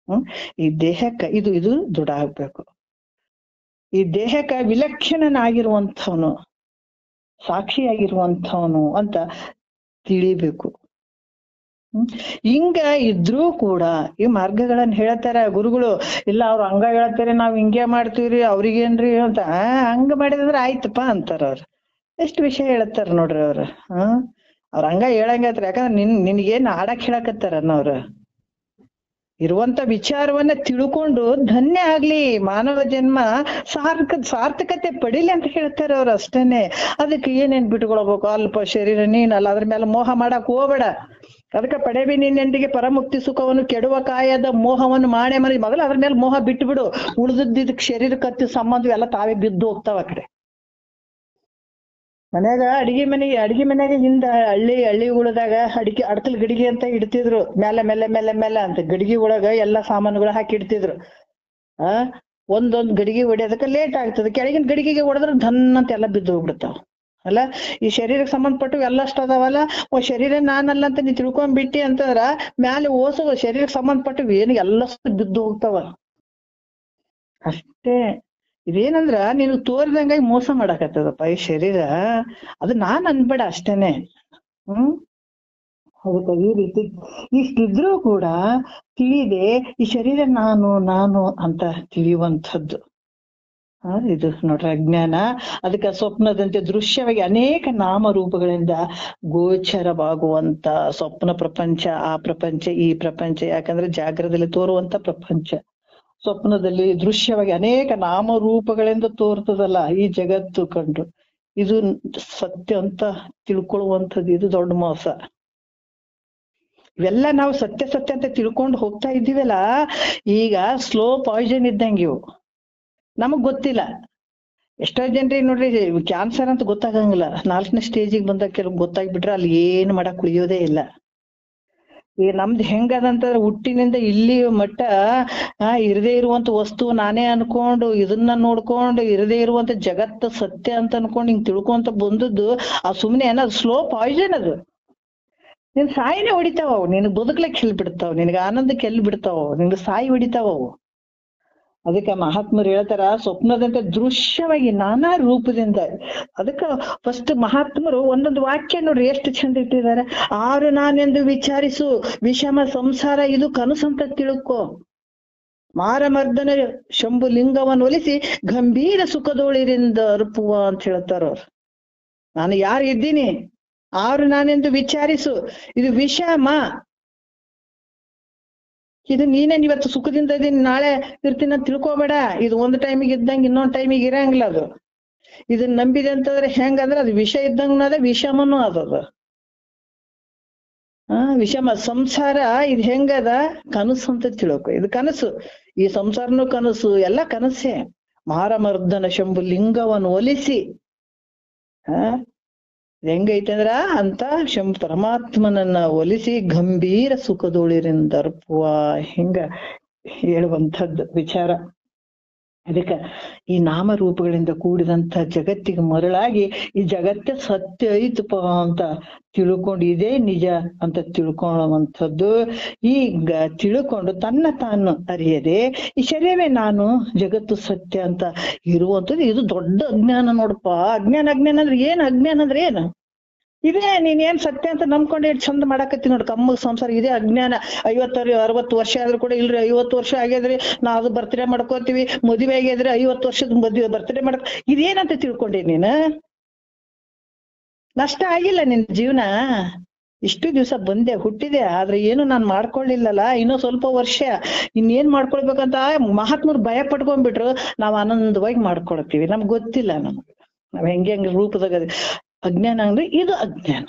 S1: ಈ ದೇಹಕ್ಕ ಇದು ದೃಢ ಆಗ್ಬೇಕು. ಈ ದೇಹಕ್ಕ ವಿಲಕ್ಷಣನಾಗಿರುವಂಥವನು, ಸಾಕ್ಷಿಯಾಗಿರುವಂಥವನು ಅಂತ ತಿಳಿಬೇಕು. ಹಿಂಗ ಇದ್ರೂ ಕೂಡ ಈ ಮಾರ್ಗಗಳನ್ನ ಹೇಳ್ತಾರ ಗುರುಗಳು. ಇಲ್ಲ ಅವ್ರು ಹಂಗ ಹೇಳ್ತಾರೆ, ನಾವ್ ಹಿಂಗೆ ಮಾಡ್ತೀವ್ರಿ, ಅವ್ರಿಗೇನ್ರಿ ಅಂತ. ಹಂಗ ಮಾಡಿದ್ರೆ ಆಯ್ತಪ್ಪ ಅಂತಾರ ಅವ್ರು. ಎಷ್ಟು ವಿಷಯ ಹೇಳ್ತಾರ ನೋಡ್ರಿ ಅವ್ರು. ಅವ್ರ ಹಂಗ ಹೇಳಂಗತ್ರ. ಯಾಕಂದ್ರೆ ನಿನ್ಗೇನ್ ಆಡಕ್ ಹೇಳಕತ್ತಾರ ಅನ್ನೋರು ಇರುವಂತ ವಿಚಾರವನ್ನ ತಿಳ್ಕೊಂಡು ಧನ್ಯ ಆಗ್ಲಿ, ಮಾನವ ಜನ್ಮ ಸಾರ್ಥಕತೆ ಪಡಿಲಿ ಅಂತ ಹೇಳ್ತಾರ ಅವ್ರು ಅಷ್ಟೇನೆ. ಅದಕ್ಕೆ ಏನೇನ್ ಬಿಟ್ಕೊಳ್ಬೇಕು? ಅಲ್ಪ ಶರೀರ ನೀನಲ್ಲ, ಅದ್ರ ಮೇಲೆ ಮೋಹ ಮಾಡಕ್ ಹೋಗ್ಬೇಡ. ಅದಕ್ಕೆ ಪಡೆಬಿ ನಿನ್ನೆಂದಿಗೆ ಪರಮುಕ್ತಿ ಸುಖವನ್ನು ಕೆಡುವ ಕಾಯದ ಮೋಹವನ್ನು ಮಾಡೇ ಮೊದಲು ಅದ್ರ ಮೇಲೆ ಮೋಹ ಬಿಟ್ಟು ಬಿಡು. ಉಳಿದಿದ್ದಕ್ಕೆ ಶರೀರ ಕತ್ತಿ ಸಂಬಂಧ ಎಲ್ಲ ತಾವೇ ಬಿದ್ದು ಹೋಗ್ತಾವ ಆ ಕಡೆ. ಮನ್ಯಾಗ ಅಡಿಗೆ ಮನೆಗೆ ಹಿಂದ ಹಳ್ಳಿ ಉಳದಾಗ ಅಡಕಲ್ ಗಡಿಗೆ ಅಂತ ಇಡ್ತಿದ್ರು. ಮೇಲೆ ಅಂತ ಗಡಿಗೆ ಒಳಗ ಎಲ್ಲಾ ಸಾಮಾನುಗಳು ಹಾಕಿ ಇಡ್ತಿದ್ರು. ಒಂದೊಂದ್ ಗಡಿಗೆ ಹೊಡಿಯೋದಕ್ಕೆ ಲೇಟ್ ಆಗ್ತದೆ. ಕೆಳಗಿನ ಗಡಿಗೆಗೆ ಹೊಡೆದ್ರೆ ಧನ್ ಅಂತ ಎಲ್ಲ ಬಿದ್ದು ಹೋಗ್ಬಿಡ್ತಾವ ಅಲ್ಲ. ಈ ಶರೀರಕ್ಕೆ ಸಂಬಂಧಪಟ್ಟು ಎಲ್ಲಷ್ಟು ಅದಾವಲ್ಲ, ಶರೀರ ನಾನಲ್ಲ ಅಂತ ನೀ ತಿಳ್ಕೊಂಡ್ಬಿಟ್ಟಿ ಅಂತಂದ್ರ ಮ್ಯಾಲೆ ಓಸು ಶರೀರಕ್ಕೆ ಸಂಬಂಧಪಟ್ಟು ಏನು ಎಲ್ಲಷ್ಟು ಬಿದ್ದು ಹೋಗ್ತಾವ ಅಷ್ಟೇ. ಇದೇನಂದ್ರ ನೀನು ತೋರಿದಂಗಾಗಿ ಮೋಸ ಮಾಡಕತ್ತದಪ್ಪ ಈ ಶರೀರ. ಅದು ನಾನ್ ಅನ್ಬೇಡ ಅಷ್ಟೇನೆ. ಅದಕ್ಕೆ ಈ ರೀತಿ ಇಷ್ಟಿದ್ರೂ ಕೂಡ ತಿಳಿದೆ ಈ ಶರೀರ ನಾನು ಅಂತ ತಿಳಿಯುವಂಥದ್ದು ಇದು ನೋಡ್ರಿ ಅಜ್ಞಾನ. ಅದಕ್ಕೆ ಸ್ವಪ್ನದಂತೆ ದೃಶ್ಯವಾಗಿ ಅನೇಕ ನಾಮರೂಪಗಳಿಂದ ಗೋಚರವಾಗುವಂತ ಸ್ವಪ್ನ ಪ್ರಪಂಚ, ಆ ಪ್ರಪಂಚ, ಈ ಪ್ರಪಂಚ. ಯಾಕಂದ್ರೆ ಜಾಗ್ರದಲ್ಲಿ ತೋರುವಂತ ಪ್ರಪಂಚ, ಸ್ವಪ್ನದಲ್ಲಿ ದೃಶ್ಯವಾಗಿ ಅನೇಕ ನಾಮರೂಪಗಳಿಂದ ತೋರ್ತದಲ್ಲ ಈ ಜಗತ್ತು ಕಂಡು. ಇದು ಸತ್ಯ ಅಂತ ತಿಳ್ಕೊಳ್ಳುವಂಥದ್ದು, ಇದು ದೊಡ್ಡ ಮೋಸ. ಇವೆಲ್ಲ ನಾವು ಸತ್ಯ ಅಂತ ತಿಳ್ಕೊಂಡು ಹೋಗ್ತಾ ಇದ್ದೀವಲ್ಲ, ಈಗ ಸ್ಲೋ ಪಾಯ್ಸನ್ ಇದ್ದಂಗೆ ಇವು. ನಮಗ್ ಗೊತ್ತಿಲ್ಲ. ಎಷ್ಟೋ ಜನರಿಗೆ ನೋಡ್ರಿ ಕ್ಯಾನ್ಸರ್ ಅಂತ ಗೊತ್ತಾಗಂಗಿಲ್ಲ. 4ನೇ ಸ್ಟೇಜಿಗೆ ಬಂದಾಗ ಕೆಲವು ಗೊತ್ತಾಗ್ಬಿಟ್ರೆ ಅಲ್ಲಿ ಏನ್ ಮಾಡಕ್ ಉಳಿಯೋದೇ ಇಲ್ಲ. ಈಗ ನಮ್ದು ಹೆಂಗದಂತಂದ್ರೆ ಹುಟ್ಟಿನಿಂದ ಇಲ್ಲಿ ಮಟ್ಟ ಇರದೇ ಇರುವಂತ ವಸ್ತು ನಾನೇ ಅನ್ಕೊಂಡು ಇದನ್ನ ನೋಡ್ಕೊಂಡು ಇರದೇ ಇರುವಂತ ಜಗತ್ತ ಸತ್ಯ ಅಂತ ಅನ್ಕೊಂಡು ಹಿಂಗ್ ತಿಳ್ಕೊಂತ ಬಂದದ್ದು ಆ ಸುಮ್ನೆ ಅದು ಸ್ಲೋ ಪಾಯ್ಸನ್. ಅದು ನಿನ್ ಸಾಯಿನೇ ಹೊಡಿತಾವ ಅವು. ನಿನಗ್ ಬದುಕ್ಲಿಕ್ಕೆ ಎಲ್ಲಿ ಬಿಡ್ತಾವ, ನಿನಗೆ ಆನಂದಕ್ಕೆ ಎಲ್ಲಿ ಬಿಡ್ತಾವ, ನಿನ್ಗೆ ಸಾಯಿ ಹೊಡಿತಾವ ಅವು. ಅದಕ್ಕೆ ಮಹಾತ್ಮರು ಹೇಳ್ತಾರ ಸ್ವಪ್ನದಂತೆ ದೃಶ್ಯವಾಗಿ ನಾನಾ ರೂಪದಿಂದ. ಅದಕ್ಕೆ ಫಸ್ಟ್ ಮಹಾತ್ಮರು ಒಂದೊಂದು ವಾಕ್ಯ ನೋಡ್ರಿ ಎಷ್ಟು ಚಂದ ಇಟ್ಟಿದ್ದಾರೆ. ಆರು ನಾನೆಂದು ವಿಚಾರಿಸು, ವಿಷಮ ಸಂಸಾರ ಇದು ಕನಸಂತ ತಿಳ್ಕೊ. ಮಾರಮರ್ದನ ಶಂಭು ಲಿಂಗವನ್ನು ಒಲಿಸಿ ಗಂಭೀರ ಸುಖದೋಳಿರಿಂದ ಅರ್ಪುವ ಅಂತ ಹೇಳ್ತಾರ ಅವ್ರು. ನಾನು ಯಾರು ಇದ್ದೀನಿ, ಆರು ನಾನೆಂದು ವಿಚಾರಿಸು, ಇದು ವಿಷಮ, ಇದು ನೀನೇನ್ ಇವತ್ತು ಸುಖದಿಂದ ಇದೀನಿ ನಾಳೆ ಇರ್ತೀನಿ ಅಂತ ತಿಳ್ಕೊಬೇಡ. ಇದು ಒಂದು ಟೈಮಿಗೆ ಇದ್ದಂಗೆ ಇನ್ನೊಂದ್ ಟೈಮಿಗೆ ಇರಂಗಿಲ್ಲ. ಅದು ಇದನ್ನ ನಂಬಿದೆ ಅಂತಂದ್ರೆ ಹೆಂಗಂದ್ರೆ ಅದು ವಿಷ ಇದ್ದಂಗೂ ಅದ, ವಿಷಮನೂ ಅದದ. ವಿಷಮ ಸಂಸಾರ ಇದು ಹೆಂಗದ, ಕನಸು ಅಂತ ತಿಳ್ಕೊ. ಇದು ಕನಸು, ಈ ಸಂಸಾರನು ಕನಸು, ಎಲ್ಲ ಕನಸೇ. ಮಾರಮರ್ದನ ಶಂಭು ಲಿಂಗವನ್ನು ಒಲಿಸಿ ಹೆಂಗೈತಂದ್ರ ಅಂತ ಪರಮಾತ್ಮನನ್ನ ಒಲಿಸಿ ಗಂಭೀರ ಸುಖದೋಳಿರಿಂದ ಅರ್ಪುವ, ಹಿಂಗ ಹೇಳುವಂಥದ್ದು ವಿಚಾರ. ಅದಕ್ಕೆ ಈ ನಾಮರೂಪಗಳಿಂದ ಕೂಡಿದಂತ ಜಗತ್ತಿಗೆ ಮರಳಾಗಿ ಈ ಜಗತ್ತೇ ಸತ್ಯ ಐತಪ್ಪ ಅಂತ ತಿಳ್ಕೊಂಡು ಇದೇ ನಿಜ ಅಂತ ತಿಳ್ಕೊಳ್ಳುವಂಥದ್ದು. ಈಗ ತಿಳ್ಕೊಂಡು ತನ್ನ ತಾನು ಅರಿಯದೆ ಈ ಶರೀರವೇ ನಾನು, ಜಗತ್ತು ಸತ್ಯ ಅಂತ ಇರುವಂಥದ್ದು. ಇದು ದೊಡ್ಡ ಅಜ್ಞಾನ ನೋಡಪ್ಪ. ಅಜ್ಞಾನ ಅಂದ್ರೆ ಏನು? ಅಜ್ಞಾನ ಅಂದ್ರೆ ಏನು? ಇದೇ ನೀನ್ ಏನ್ ಸತ್ಯ ಅಂತ ನಂಬ್ಕೊಂಡು ಎಷ್ಟು ಚಂದ ಮಾಡಾಕತ್ತಿ ನೋಡ್ ಕಮ್ಮಗ್ ಸಂಸಾರ. ಇದೇ ಅಜ್ಞಾನ. 50-60 ವರ್ಷ ಆದ್ರೂ ಕೂಡ ಇಲ್ರಿ 50 ವರ್ಷ ಆಗ್ಯದ್ರಿ ನಾವ್ ಅದು ಬರ್ತ್ಡೇ ಮಾಡ್ಕೋತೀವಿ, ಮದುವೆ ಆಗ್ಯದ್ರಿ 50 ವರ್ಷದ ಮದುವೆ ಬರ್ತ್ಡೇ ಮಾಡ್ಕೊ. ಇದೇನಂತ ತಿಳ್ಕೊಂಡಿ ನೀನ್? ನಷ್ಟ ಆಗಿಲ್ಲ ನಿನ್ ಜೀವನ? ಇಷ್ಟು ದಿವ್ಸ ಬಂದೆ ಹುಟ್ಟಿದೆ, ಆದ್ರೆ ಏನು ನಾನ್ ಮಾಡ್ಕೊಳ್ಳಿಲ್ಲಲ್ಲ. ಇನ್ನೂ ಸ್ವಲ್ಪ ವರ್ಷ ಇನ್ನೇನ್ ಮಾಡ್ಕೊಳ್ಬೇಕಂತ ಮಹಾತ್ಮರು ಭಯ ಪಡ್ಕೊಂಡ್ಬಿಟ್ರು. ನಾವ್ ಆನಂದವಾಗಿ ಮಾಡ್ಕೊಳ್ತೀವಿ. ನಮ್ಗ್ ಗೊತ್ತಿಲ್ಲ ನಾವ್ ಹೆಂಗೆ ರೂಪದಾಗ ಅಜ್ಞಾನ ಅಂದ್ರೆ ಇದು ಅಜ್ಞಾನ.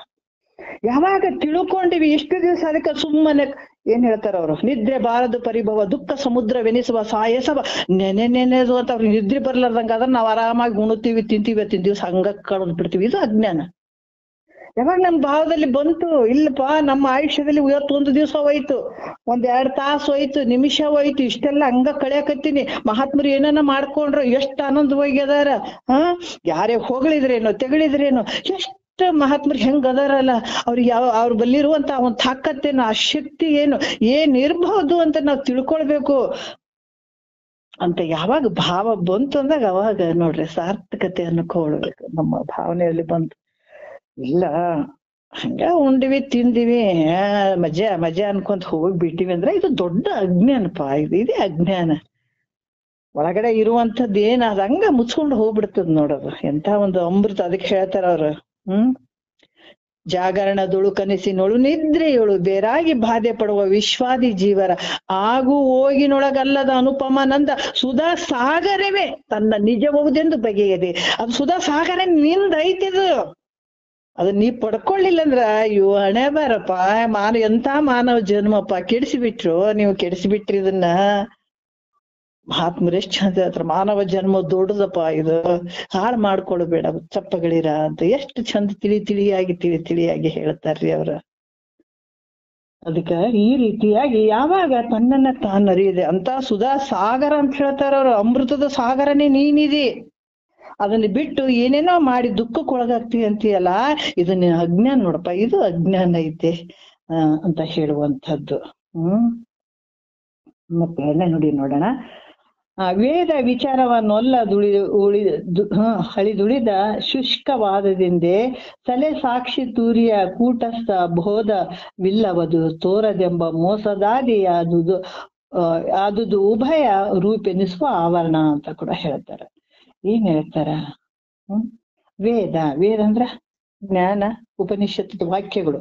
S1: ಯಾವಾಗ ತಿಳ್ಕೊಂಡಿವಿ ಇಷ್ಟು ದಿವಸ ಅದಕ್ಕೆ ಸುಮ್ಮನೆ ಏನ್ ಹೇಳ್ತಾರ ಅವ್ರು, ನಿದ್ರೆ ಬಾರದು ಪರಿಭವ ದುಃಖ ಸಮುದ್ರವೆನಿಸುವ ಸಾಯಸವ ನೆನೆದು ಅಂತ ಅವ್ರಿಗೆ ನಿದ್ರೆ ಬರ್ಲಾರ್ದಂಗ ಅದ್ರ ನಾವ್ ಆರಾಮಾಗಿ ಉಣ್ತೀವಿ ತಿಂತೀವಿ ದಿವ್ಸ ಹಂಗ ಕಳೆದ್ ಬಿಡ್ತೀವಿ. ಇದು ಅಜ್ಞಾನ. ಯಾವಾಗ ನಮ್ ಭಾವದಲ್ಲಿ ಬಂತು, ಇಲ್ಲಪ್ಪಾ ನಮ್ಮ ಆಯುಷ್ಯದಲ್ಲಿ ಇವತ್ತೊಂದು ದಿವಸ ಹೋಯ್ತು, 1-2 ತಾಸು ಹೋಯ್ತು, ನಿಮಿಷ ಹೋಯ್ತು, ಇಷ್ಟೆಲ್ಲ ಹಂಗ ಕಳೆಯಕತ್ತೀನಿ. ಮಹಾತ್ಮರು ಏನನ್ನ ಮಾಡ್ಕೊಂಡ್ರು, ಎಷ್ಟ್ ಆನಂದವಾಗಿ ಅದಾರ. ಯಾರೇ ಹೊಗಳಿದ್ರೇನು ತೆಗಳಿದ್ರೇನು, ಎಷ್ಟು ಮಹಾತ್ಮರು ಹೆಂಗ್ ಅದಾರಲ್ಲ, ಅವ್ರಿಗೆ ಅವ್ರ ಬಲ್ಲಿರುವಂತ ಒಂದ್ ತಾಕತ್ತೇನು, ಆ ಶಕ್ತಿ ಏನ್ ಇರ್ಬಹುದು ಅಂತ ನಾವ್ ತಿಳ್ಕೊಳ್ಬೇಕು ಅಂತ ಯಾವಾಗ ಭಾವ ಬಂತು ಅಂದಾಗ ಅವಾಗ ನೋಡ್ರಿ ಸಾರ್ಥಕತೆ ಅನ್ಕೊಳ್ಬೇಕು. ನಮ್ಮ ಭಾವನೆಯಲ್ಲಿ ಬಂತು. ಇಲ್ಲ ಹಂಗ ಉಂಡಿವಿ ತಿಂದಿವಿ ಮಜಾ ಅನ್ಕೊಂತ ಹೋಗ್ಬಿಟ್ಟಿವಿ ಅಂದ್ರೆ ಇದು ದೊಡ್ಡ ಅಜ್ಞಾನಪ್ಪ. ಇದೇ ಅಜ್ಞಾನ. ಒಳಗಡೆ ಇರುವಂತದ್ ಏನ್ ಅದ್ ಹಂಗ ಮುಚ್ಕೊಂಡು ಹೋಗ್ಬಿಡ್ತದ ನೋಡೋದು. ಎಂತ ಒಂದು ಅಮೃತ. ಅದಕ್ಕೆ ಹೇಳ್ತಾರ ಅವ್ರು ಜಾಗರಣದೊಳು ಕನಸಿನೊಳು ನಿದ್ರೆಯೊಳು ಬೇರಾಗಿ ಬಾಧೆ ಪಡುವ ವಿಶ್ವಾದಿ ಜೀವರ ಆಗು ಹೋಗಿನೊಳಗಲ್ಲದ ಅನುಪಮಾನಂದ ಸುಧಾ ಸಾಗರವೇ ತನ್ನ ನಿಜಬಹುದೆಂದು ಬಗೆಯದೆ. ಅದು ಸುಧಾ ಸಾಗರ ನಿಂದೈತಿದು. ಅದ್ ನೀ ಪಡ್ಕೊಳ್ಳಿಲ್ಲ ಅಂದ್ರ ಅಯ್ಯೋ ಹಣೆ ಬಾರಪ್ಪ, ಎಂತ ಮಾನವ ಜನ್ಮಪ್ಪ, ಕೆಡಿಸಿಬಿಟ್ರು ನೀವು, ಕೆಡಿಸಿಬಿಟ್ರಿ ಇದನ್ನ. ಮಹಾತ್ಮರು ಎಷ್ಟ್ ಚಂದ ಹೇಳ್ತಾರ, ಮಾನವ ಜನ್ಮ ದೊಡ್ಡದಪ್ಪ, ಇದು ಹಾಳು ಮಾಡ್ಕೊಳ್ಬೇಡ ಚಪ್ಪಗಳಿರ ಅಂತ ಎಷ್ಟು ಚಂದ ತಿಳಿಯಾಗಿ ಹೇಳ್ತಾರ್ರಿ ಅವ್ರ. ಅದಕ್ಕ ಈ ರೀತಿಯಾಗಿ ಯಾವಾಗ ತನ್ನನ್ನ ತಾನು ಅರಿಯದೆ ಅಂತ ಸುಧಾ ಸಾಗರ ಅಂತ ಹೇಳ್ತಾರ ಅವ್ರು. ಅಮೃತದ ಸಾಗರನೇ ನೀನಿದಿ. ಅದನ್ನ ಬಿಟ್ಟು ಏನೇನೋ ಮಾಡಿ ದುಃಖಕ್ಕೊಳಗಾಗ್ತೀವಿ ಅಂತೀಯಲ್ಲ, ಇದು ನೀನ್ ಅಜ್ಞಾನ ನೋಡಪ್ಪ, ಇದು ಅಜ್ಞಾನ ಐತೆ ಅಂತ ಹೇಳುವಂಥದ್ದು. ಮತ್ತೆ ನೋಡಿ ನೋಡೋಣ. ವೇದ ವಿಚಾರವನ್ನೊಲ್ಲ ಹಳಿದುಳಿದ ಶುಷ್ಕವಾದದಿಂದೇ ತಲೆ ಸಾಕ್ಷಿ ತೂರಿಯ ಕೂಟಸ್ಥ ಬೋಧವಿಲ್ಲವದು ತೋರದೆಂಬ ಮೋಸದಾದಿ ಆದುದು ಉಭಯ ರೂಪೆನಿಸುವ ಆವರಣ ಅಂತ ಕೂಡ ಹೇಳ್ತಾರೆ. ಏನ್ ಹೇಳ್ತಾರ? ವೇದ ಅಂದ್ರ ಜ್ಞಾನ, ಉಪನಿಷತ್ ವಾಕ್ಯಗಳು.